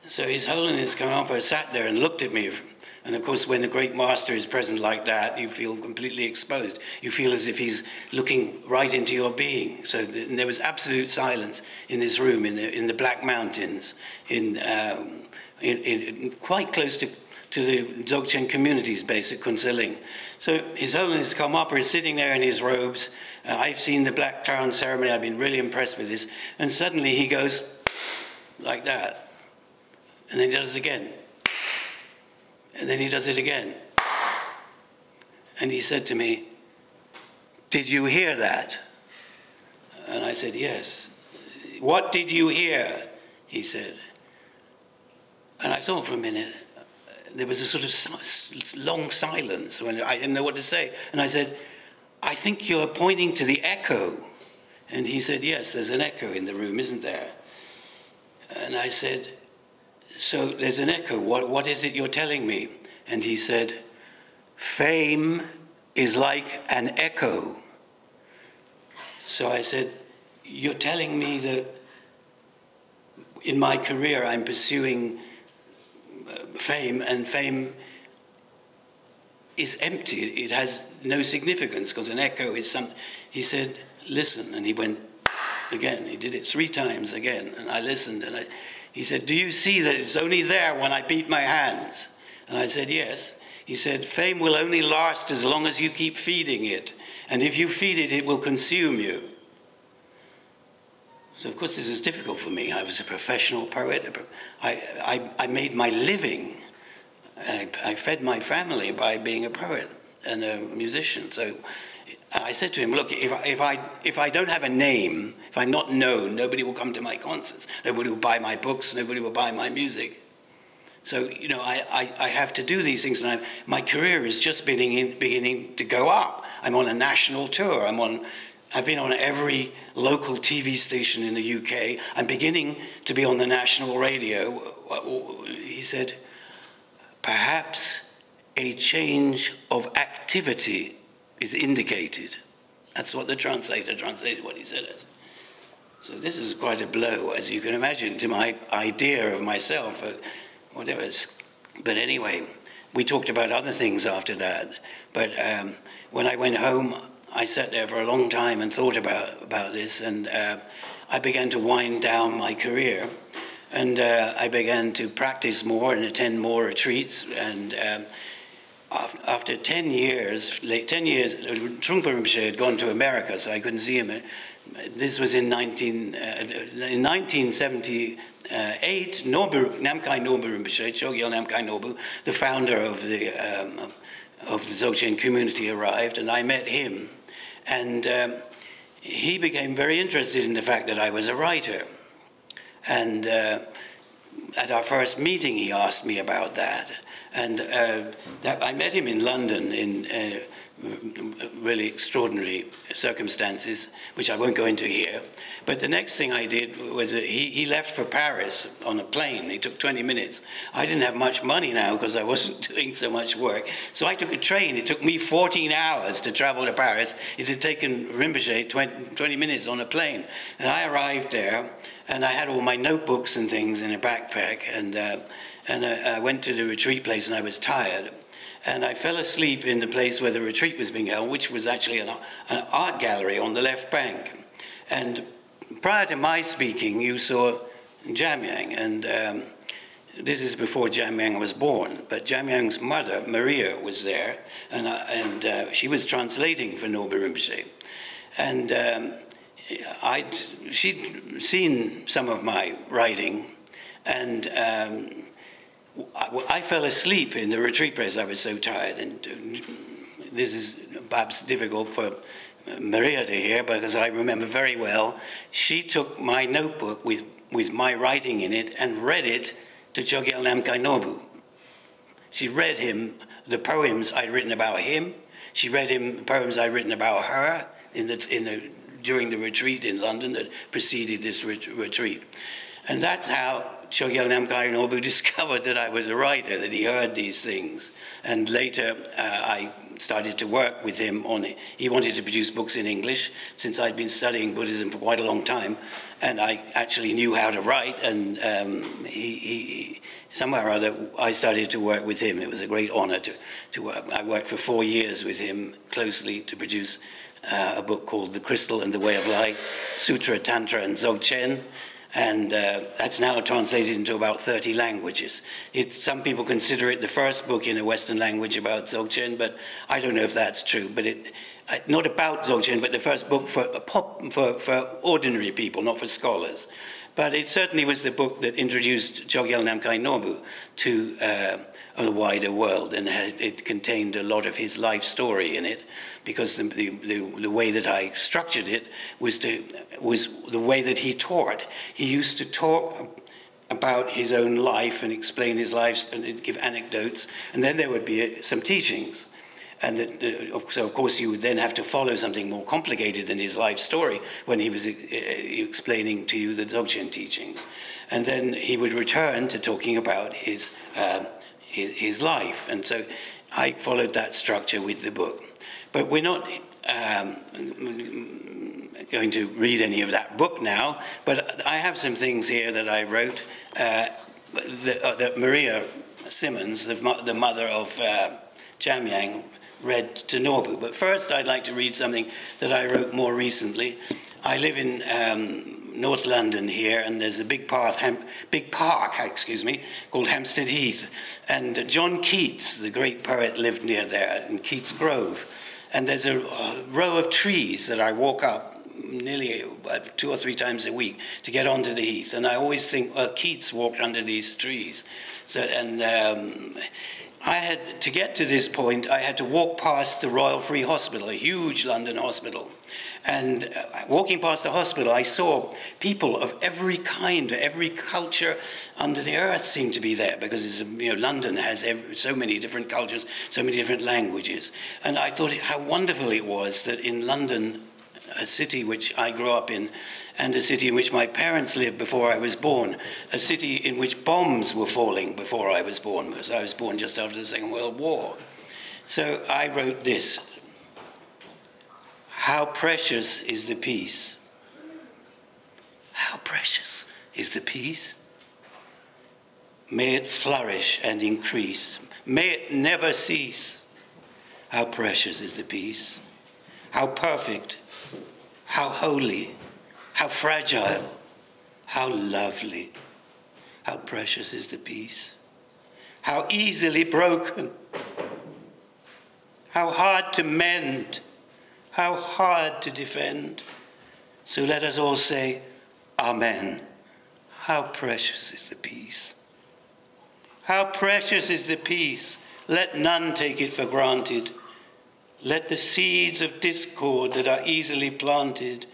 So His Holiness Karmapa sat there and looked at me. And of course, when the great master is present like that, you feel completely exposed. You feel as if he's looking right into your being. So there was absolute silence in this room, in the Black Mountains, quite close to the Dzogchen community's base at Tsering. So His Holiness Karmapa is sitting there in his robes. I've seen the Black Crown ceremony. I've been really impressed with this. And suddenly he goes like that. And then he does it again. And then he does it again. And he said to me, "Did you hear that?" And I said, "Yes." "What did you hear?" he said. And I thought for a minute. There was a sort of long silence when I didn't know what to say. And I said, "I think you're pointing to the echo." And he said, "Yes, there's an echo in the room, isn't there?" And I said, "So there's an echo. What is it you're telling me?" And he said, "Fame is like an echo." So I said, "You're telling me that in my career I'm pursuing fame, and fame is empty. It has no significance because an echo is something." He said, "Listen." And he went again. He did it 3 times again. And I listened, and he said, "Do you see that it's only there when I beat my hands?" And I said, "Yes." He said, "Fame will only last as long as you keep feeding it. And if you feed it, it will consume you." So, of course, this is difficult for me. I was a professional poet. I made my living. I fed my family by being a poet and a musician. So I said to him, "Look, if I don't have a name, if I'm not known, nobody will come to my concerts. Nobody will buy my books. Nobody will buy my music. So, you know, I have to do these things, and my career is just beginning to go up. I'm on a national tour. I've been on every local TV station in the UK. I'm beginning to be on the national radio." He said, "Perhaps a change of activity is indicated." That's what the translator translated what he said as. So this is quite a blow, as you can imagine, to my idea of myself, whatever. But anyway, we talked about other things after that. But when I went home, I sat there for a long time and thought about this, and I began to wind down my career. And I began to practice more and attend more retreats. And after 10 years, Trungpa Rinpoche had gone to America, so I couldn't see him. This was in 1978. Namkhai Nobu Rinpoche, Chogyal Namkhai Nobu, the founder of the Dzogchen community, arrived, and I met him. And he became very interested in the fact that I was a writer. And at our first meeting, he asked me about that. And I met him in London in really extraordinary circumstances, which I won't go into here. But the next thing I did was he left for Paris on a plane. It took 20 minutes. I didn't have much money now because I wasn't doing so much work. So I took a train. It took me 14 hours to travel to Paris. It had taken Rinpoche 20 minutes on a plane. And I arrived there, and I had all my notebooks and things in a backpack. And I went to the retreat place, and I was tired. And I fell asleep in the place where the retreat was being held, which was actually an art gallery on the left bank. And prior to my speaking, you saw Jamyang, and this is before Jamyang was born. But Jamyang's mother, Maria, was there, and she was translating for Nobu Rinpoche. And she'd seen some of my writing, and I fell asleep in the retreat place. I was so tired, and this is perhaps difficult for Maria to hear because I remember very well. She took my notebook with my writing in it and read it to Chogyal Namkhai Nobu. She read him the poems I'd written about him. She read him the poems I'd written about her during the retreat in London that preceded this retreat. And that's how Chogyal Namkhai Norbu discovered that I was a writer, that he heard these things. And later, I started to work with him on it. He wanted to produce books in English, since I'd been studying Buddhism for quite a long time, and I actually knew how to write, and somehow or other, I started to work with him. It was a great honor to work. I worked for 4 years with him closely to produce a book called The Crystal and the Way of Light, Sutra, Tantra, and Dzogchen. And that's now translated into about 30 languages. Some people consider it the first book in a Western language about Dzogchen, but I don't know if that's true. But not about Dzogchen, but the first book for ordinary people, not for scholars. But it certainly was the book that introduced Chogyal Namkhai Norbu to a wider world, and it contained a lot of his life story in it, because the way that I structured it was the way that he taught. He used to talk about his own life and explain his life and give anecdotes, and then there would be some teachings. And so, of course, you would then have to follow something more complicated than his life story when he was explaining to you the Dzogchen teachings. And then he would return to talking about his life. And so I followed that structure with the book. But we're not going to read any of that book now, but I have some things here that I wrote that Maria Simmons, the mother of Jamyang, read to Norbu. But first I'd like to read something that I wrote more recently. I live in North London here, and there's a big park, called Hampstead Heath. And John Keats, the great poet, lived near there in Keats Grove. And there's a row of trees that I walk up nearly 2 or 3 times a week to get onto the heath. And I always think, well, Keats walked under these trees. So, to get to this point, I had to walk past the Royal Free Hospital, a huge London hospital. And walking past the hospital, I saw people of every kind, every culture under the earth seemed to be there, because London has so many different cultures, so many different languages. And I thought how wonderful it was that in London, a city which I grew up in, and a city in which my parents lived before I was born, a city in which bombs were falling before I was born, because I was born just after the Second World War. So I wrote this: how precious is the peace. How precious is the peace. May it flourish and increase. May it never cease. How precious is the peace. How perfect, how holy, how fragile, how lovely. How precious is the peace. How easily broken. How hard to mend. How hard to defend. So let us all say, Amen. How precious is the peace. How precious is the peace. Let none take it for granted. Let the seeds of discord that are easily planted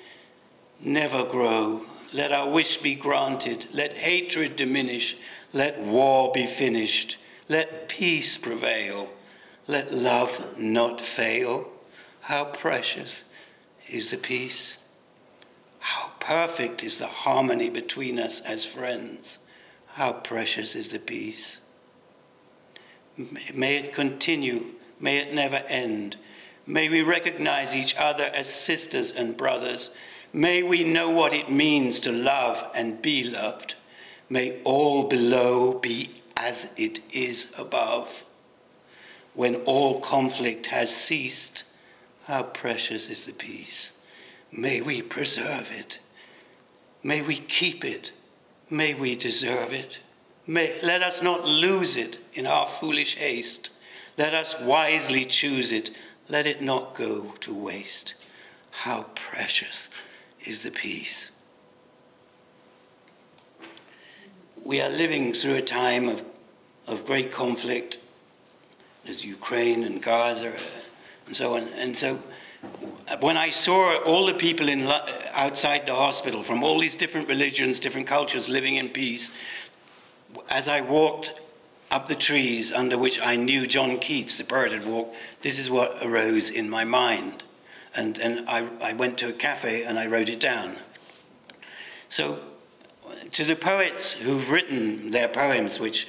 never grow. Let our wish be granted. Let hatred diminish. Let war be finished. Let peace prevail. Let love not fail. How precious is the peace. How perfect is the harmony between us as friends. How precious is the peace. May it continue. May it never end. May we recognize each other as sisters and brothers. May we know what it means to love and be loved. May all below be as it is above. When all conflict has ceased, how precious is the peace. May we preserve it. May we keep it. May we deserve it. Let us not lose it in our foolish haste. Let us wisely choose it. Let it not go to waste. How precious is the peace. We are living through a time of great conflict. There's Ukraine and Gaza and so on. And so when I saw all the people outside the hospital from all these different religions, different cultures living in peace, as I walked up the trees under which I knew John Keats, the poet, had walked, this is what arose in my mind. And I went to a cafe and I wrote it down. So to the poets who've written their poems, which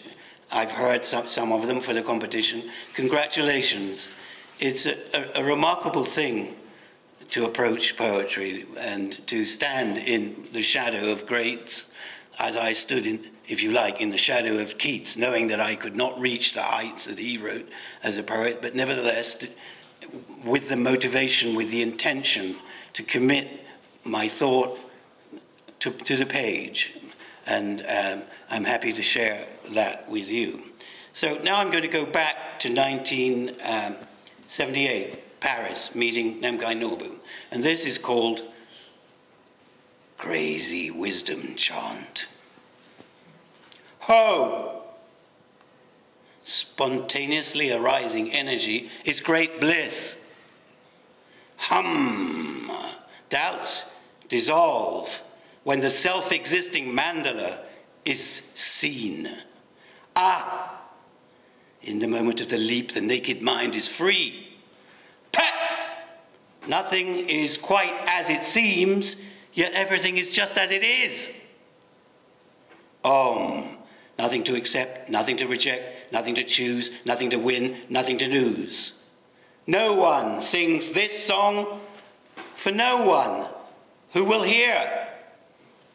I've heard some of them for the competition, congratulations. It's a remarkable thing to approach poetry and to stand in the shadow of greats, as I stood in, if you like, in the shadow of Keats, knowing that I could not reach the heights that he wrote as a poet, but nevertheless, with the motivation, with the intention to commit my thought to the page. And I'm happy to share that with you. So now I'm going to go back to 1978, Paris, meeting Namgai Norbu. And this is called Crazy Wisdom Chant. Ho! Spontaneously arising energy is great bliss. Hum! Doubts dissolve when the self-existing mandala is seen. Ah! In the moment of the leap, the naked mind is free. Pat! Nothing is quite as it seems, yet everything is just as it is. Om. Nothing to accept, nothing to reject, nothing to choose, nothing to win, nothing to lose. No one sings this song for no one who will hear.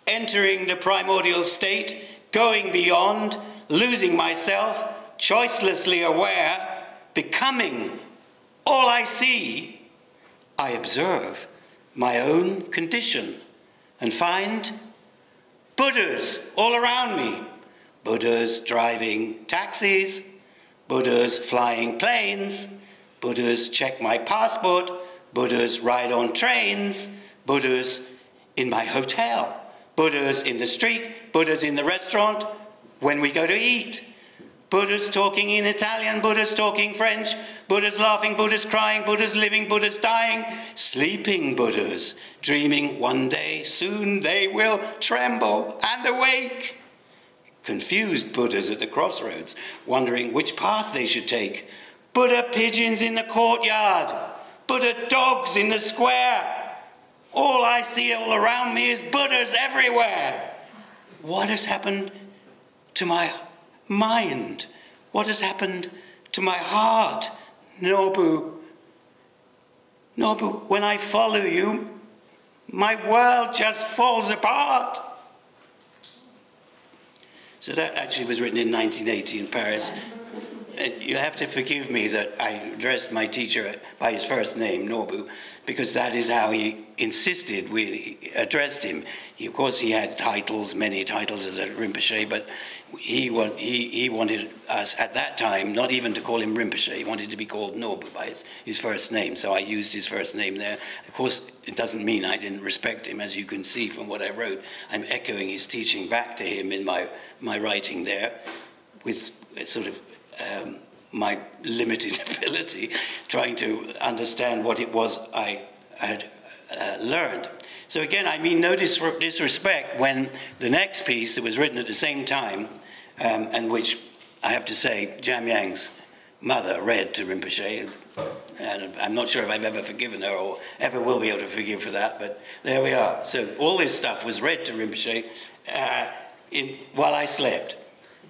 Entering the primordial state, going beyond, losing myself, choicelessly aware, becoming all I see. I observe my own condition and find Buddhas all around me. Buddhas driving taxis, Buddhas flying planes, Buddhas check my passport, Buddhas ride on trains, Buddhas in my hotel, Buddhas in the street, Buddhas in the restaurant, when we go to eat, Buddhas talking in Italian, Buddhas talking French, Buddhas laughing, Buddhas crying, Buddhas living, Buddhas dying, sleeping Buddhas, dreaming one day soon they will tremble and awake. Confused Buddhas at the crossroads, wondering which path they should take. Buddha pigeons in the courtyard, Buddha dogs in the square. All I see all around me is Buddhas everywhere. What has happened to my mind? What has happened to my heart? Nobu, Nobu, when I follow you, my world just falls apart. So that actually was written in 1980 in Paris. You have to forgive me that I addressed my teacher by his first name, Nobu, because that is how he insisted we addressed him. Of course, he had titles, many titles as a Rinpoche, but he wanted us at that time not even to call him Rinpoche. He wanted to be called Nobu by his first name, so I used his first name there. Of course, it doesn't mean I didn't respect him, as you can see from what I wrote. I'm echoing his teaching back to him in my writing there, with sort of my limited ability, trying to understand what it was I had learned. So again, I mean no disrespect when the next piece that was written at the same time, and which I have to say Jamyang's mother read to Rinpoche, and I'm not sure if I've ever forgiven her or ever will be able to forgive for that, but there we are. So all this stuff was read to Rinpoche while I slept.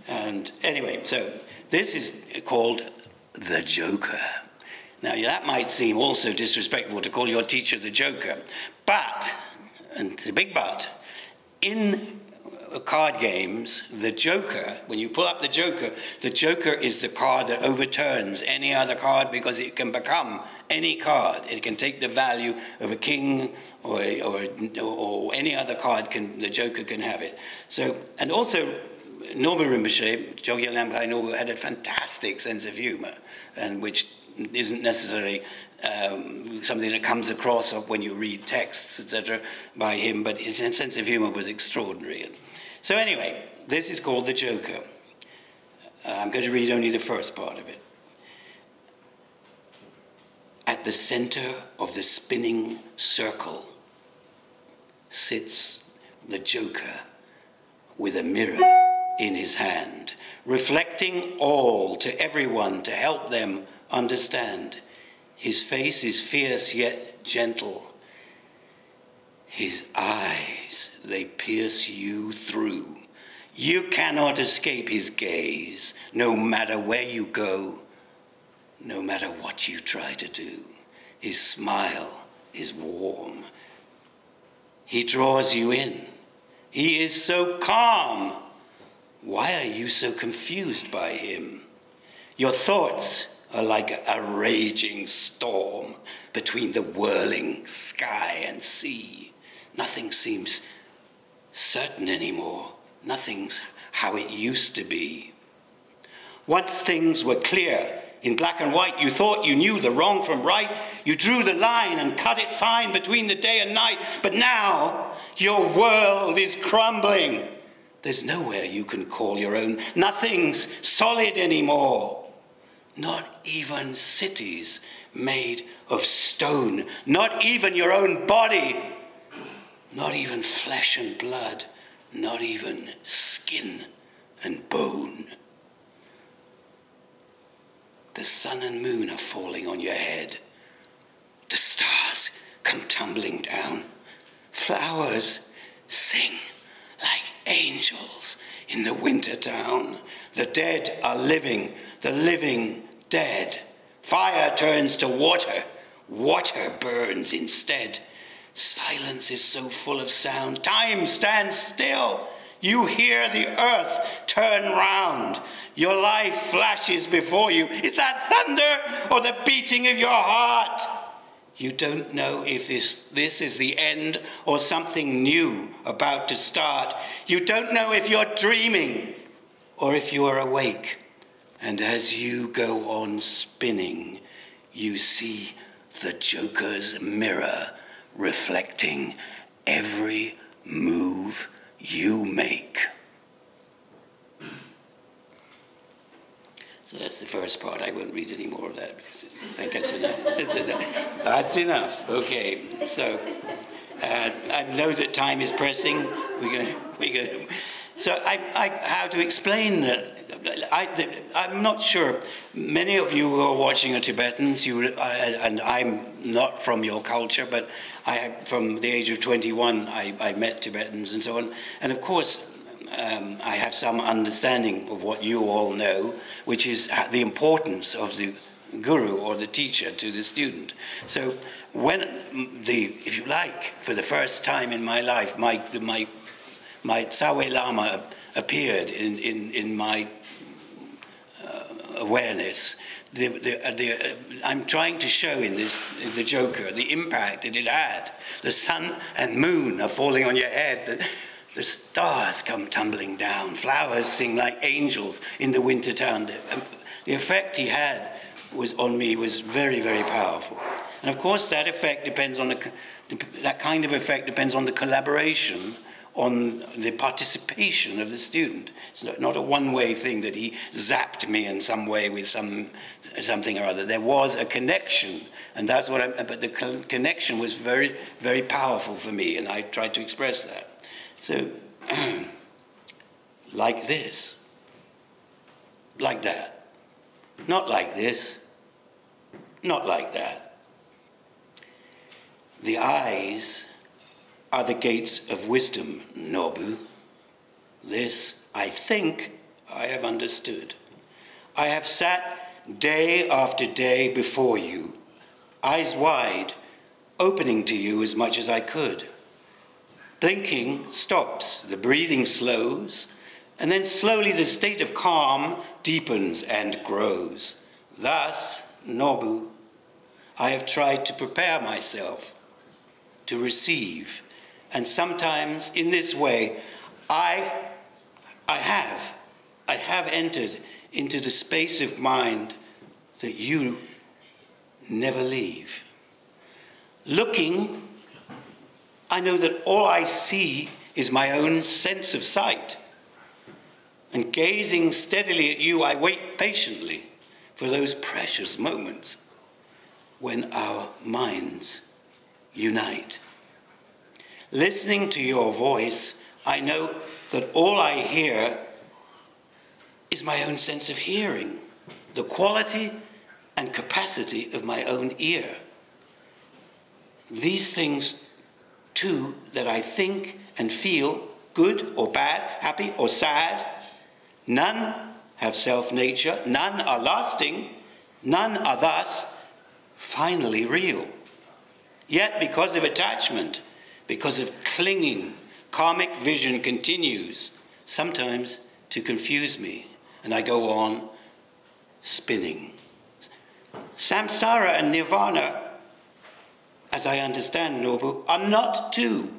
And anyway, so this is called The Joker. Now, that might seem also disrespectful to call your teacher the Joker, but, and the big but, in card games, the Joker, when you pull up the Joker is the card that overturns any other card because it can become any card. It can take the value of a king or any other card, the Joker can have it. So, and also, Norbu Rinpoche, Chogyal Nampai Norbu, had a fantastic sense of humor, and which isn't necessarily something that comes across when you read texts, etc., by him, but his sense of humor was extraordinary. So anyway, this is called The Joker. I'm going to read only the first part of it. At the center of the spinning circle sits the Joker with a mirror in his hand, reflecting all to everyone to help them understand. His face is fierce yet gentle. His eyes eyes, they pierce you through. You cannot escape his gaze, no matter where you go, no matter what you try to do. His smile is warm. He draws you in. He is so calm. Why are you so confused by him? Your thoughts are like a raging storm between the whirling sky and sea. Nothing seems certain anymore. Nothing's how it used to be. Once things were clear, in black and white, you thought you knew the wrong from right. You drew the line and cut it fine between the day and night. But now, your world is crumbling. There's nowhere you can call your own. Nothing's solid anymore. Not even cities made of stone. Not even your own body. Not even flesh and blood. Not even skin and bone. The sun and moon are falling on your head. The stars come tumbling down. Flowers sing like angels in the winter town. The dead are living, the living dead. Fire turns to water, water burns instead. Silence is so full of sound, time stands still. You hear the earth turn round. Your life flashes before you. Is that thunder or the beating of your heart? You don't know if this is the end or something new about to start. You don't know if you're dreaming or if you are awake. And as you go on spinning, you see the Joker's mirror reflecting every move you make. So that's the first part. I won't read any more of that because I think that's enough. That's enough. Okay. So I know that time is pressing. We go. So how to explain that? I'm not sure. Many of you who are watching are Tibetans, and I'm not from your culture, but from the age of 21, I met Tibetans and so on. And of course, I have some understanding of what you all know, which is the importance of the guru or the teacher to the student. So when if you like, for the first time in my life, my Tsawe Lama appeared in my awareness. I'm trying to show in the Joker the impact that it had. The sun and moon are falling on your head. The stars come tumbling down. Flowers sing like angels in the winter town. The effect he had on me was very, very powerful. And of course, that effect depends on that kind of effect depends on the collaboration, on the participation of the student. It's not a one-way thing that he zapped me in some way with something or other. There was a connection, and that's what but the connection was very, very powerful for me, and I tried to express that. So, like this, like that, not like this, not like that. The eyes are the gates of wisdom, Nobu. This, I think, I have understood. I have sat day after day before you, eyes wide, opening to you as much as I could. Blinking stops, the breathing slows, and then slowly the state of calm deepens and grows. Thus, Nobu, I have tried to prepare myself to receive. And sometimes in this way, I have entered into the space of mind that you never leave. Looking, I know that all I see is my own sense of sight. And gazing steadily at you, I wait patiently for those precious moments when our minds unite. Listening to your voice, I know that all I hear is my own sense of hearing, the quality and capacity of my own ear. These things Two, that I think and feel good or bad, happy or sad. None have self-nature, none are lasting, none are thus finally real. Yet because of attachment, because of clinging, karmic vision continues, sometimes to confuse me, and I go on spinning. Samsara and nirvana, as I understand, Nobu, are not two.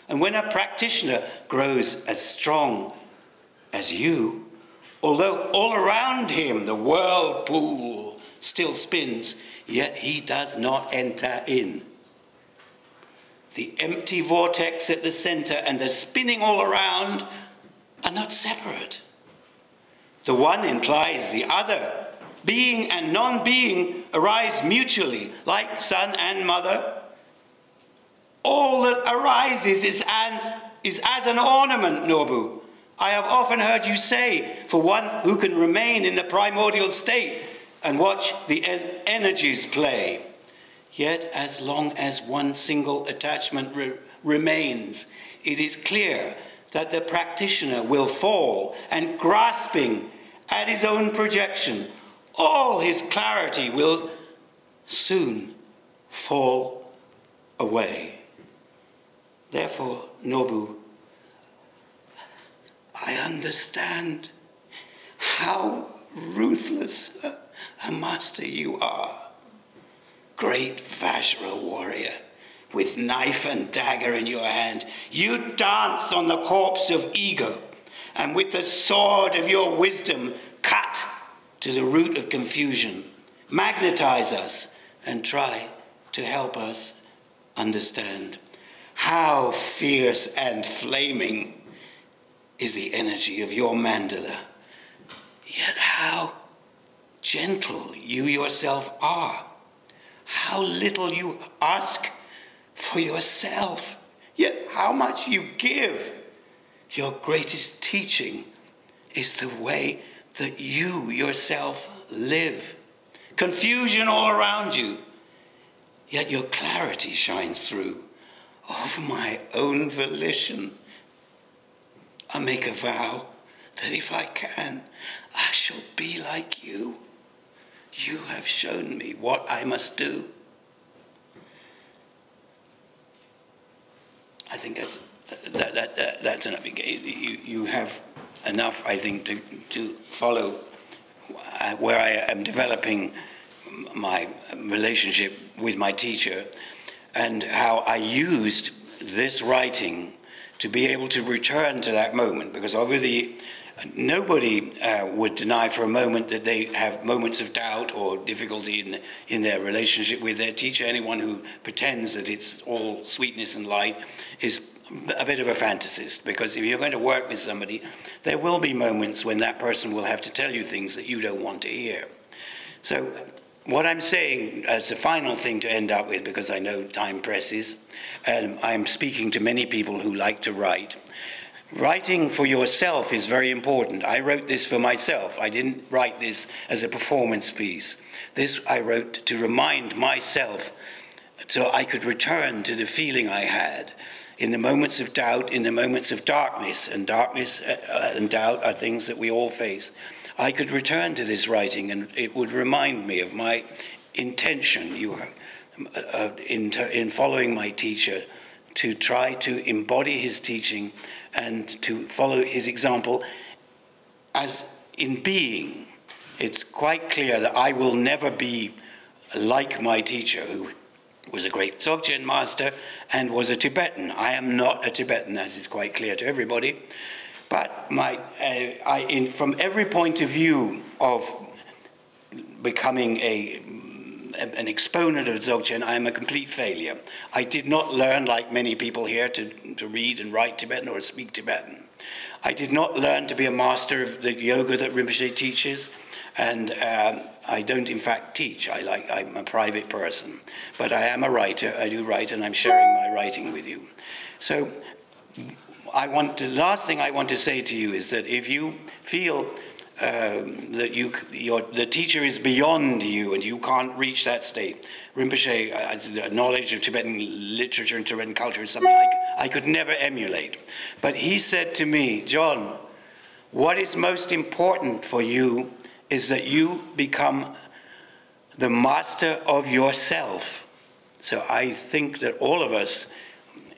And when a practitioner grows as strong as you, although all around him the whirlpool still spins, yet he does not enter in. The empty vortex at the center and the spinning all around are not separate. The one implies the other. Being and non-being arise mutually, like son and mother. All that arises is as an ornament, Nobu. I have often heard you say, for one who can remain in the primordial state and watch the energies play. Yet as long as one single attachment remains, it is clear that the practitioner will fall, and grasping at his own projection, all his clarity will soon fall away. Therefore, Nobu, I understand how ruthless a master you are. Great Vajra warrior, with knife and dagger in your hand, you dance on the corpse of ego, and with the sword of your wisdom, cut to the root of confusion, magnetize us, and try to help us understand. How fierce and flaming is the energy of your mandala, yet how gentle you yourself are. How little you ask for yourself, yet how much you give. Your greatest teaching is the way that you yourself live. Confusion all around you, yet your clarity shines through. Of my own volition, I make a vow that if I can, I shall be like you. You have shown me what I must do. I think that's enough. You have enough, I think, to follow where I am developing my relationship with my teacher, and how I used this writing to be able to return to that moment, because obviously nobody would deny for a moment that they have moments of doubt or difficulty in their relationship with their teacher. Anyone who pretends that it's all sweetness and light is a bit of a fantasist, because if you're going to work with somebody, there will be moments when that person will have to tell you things that you don't want to hear. So what I'm saying as a final thing to end up with, because I know time presses, and I'm speaking to many people who like to write. Writing for yourself is very important. I wrote this for myself. I didn't write this as a performance piece. This I wrote to remind myself so I could return to the feeling I had in the moments of doubt, in the moments of darkness, and darkness and doubt are things that we all face. I could return to this writing, and it would remind me of my intention in following my teacher, to try to embody his teaching and to follow his example. As in being, it's quite clear that I will never be like my teacher, who was a great Dzogchen master and was a Tibetan. I am not a Tibetan, as is quite clear to everybody. But from every point of view of becoming an exponent of Dzogchen, I am a complete failure. I did not learn, like many people here, to read and write Tibetan or speak Tibetan. I did not learn to be a master of the yoga that Rinpoche teaches, and I don't in fact teach. I'm a private person, but I am a writer. I do write, and I'm sharing my writing with you. So the last thing I want to say to you is that if you feel that the teacher is beyond you and you can't reach that state. Rinpoche, knowledge of Tibetan literature and Tibetan culture is something I could never emulate. But he said to me, John, what is most important for you is that you become the master of yourself. So I think that all of us,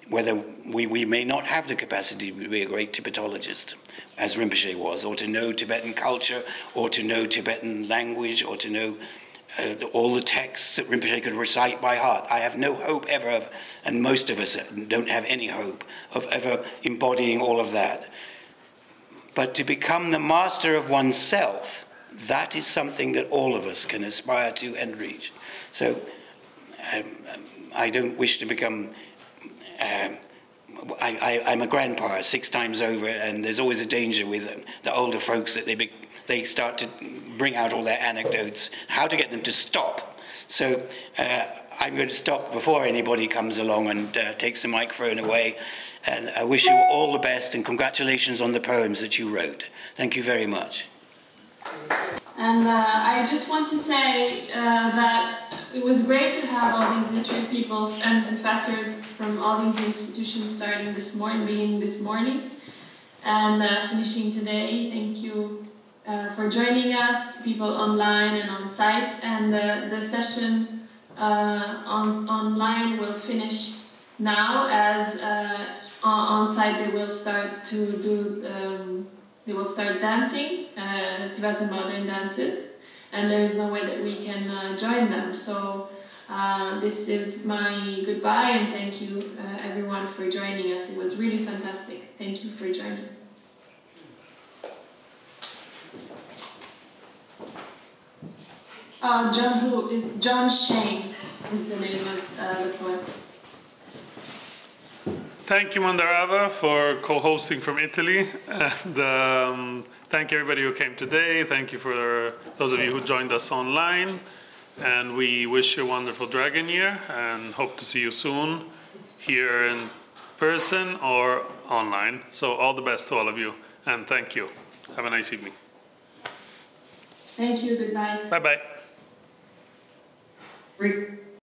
whether we may not have the capacity to be a great Tibetologist, as Rinpoche was, or to know Tibetan culture, or to know Tibetan language, or to know all the texts that Rinpoche could recite by heart. I have no hope ever of, and most of us don't have any hope of ever embodying all of that. But to become the master of oneself, that is something that all of us can aspire to and reach. So I don't wish to become, I'm a grandpa 6 times over, and there's always a danger with the older folks that they start to bring out all their anecdotes, how to get them to stop. So I'm going to stop before anybody comes along and takes the microphone away. And I wish you all the best, and congratulations on the poems that you wrote. Thank you very much. And I just want to say that it was great to have all these literary people and professors from all these institutions starting this morning, and finishing today. Thank you for joining us, people online and on site. And the session online will finish now, as on site they will start to do. They will start dancing, Tibetan modern dances, and there is no way that we can join them. So this is my goodbye, and thank you everyone for joining us. It was really fantastic. Thank you for joining. John Shang is the name of the poet. Thank you, Mandarava, for co-hosting from Italy. And thank you, everybody who came today. Thank you for those of you who joined us online. And we wish you a wonderful Dragon Year, and hope to see you soon here in person or online. So all the best to all of you, and thank you. Have a nice evening. Thank you. Goodbye. Bye-bye.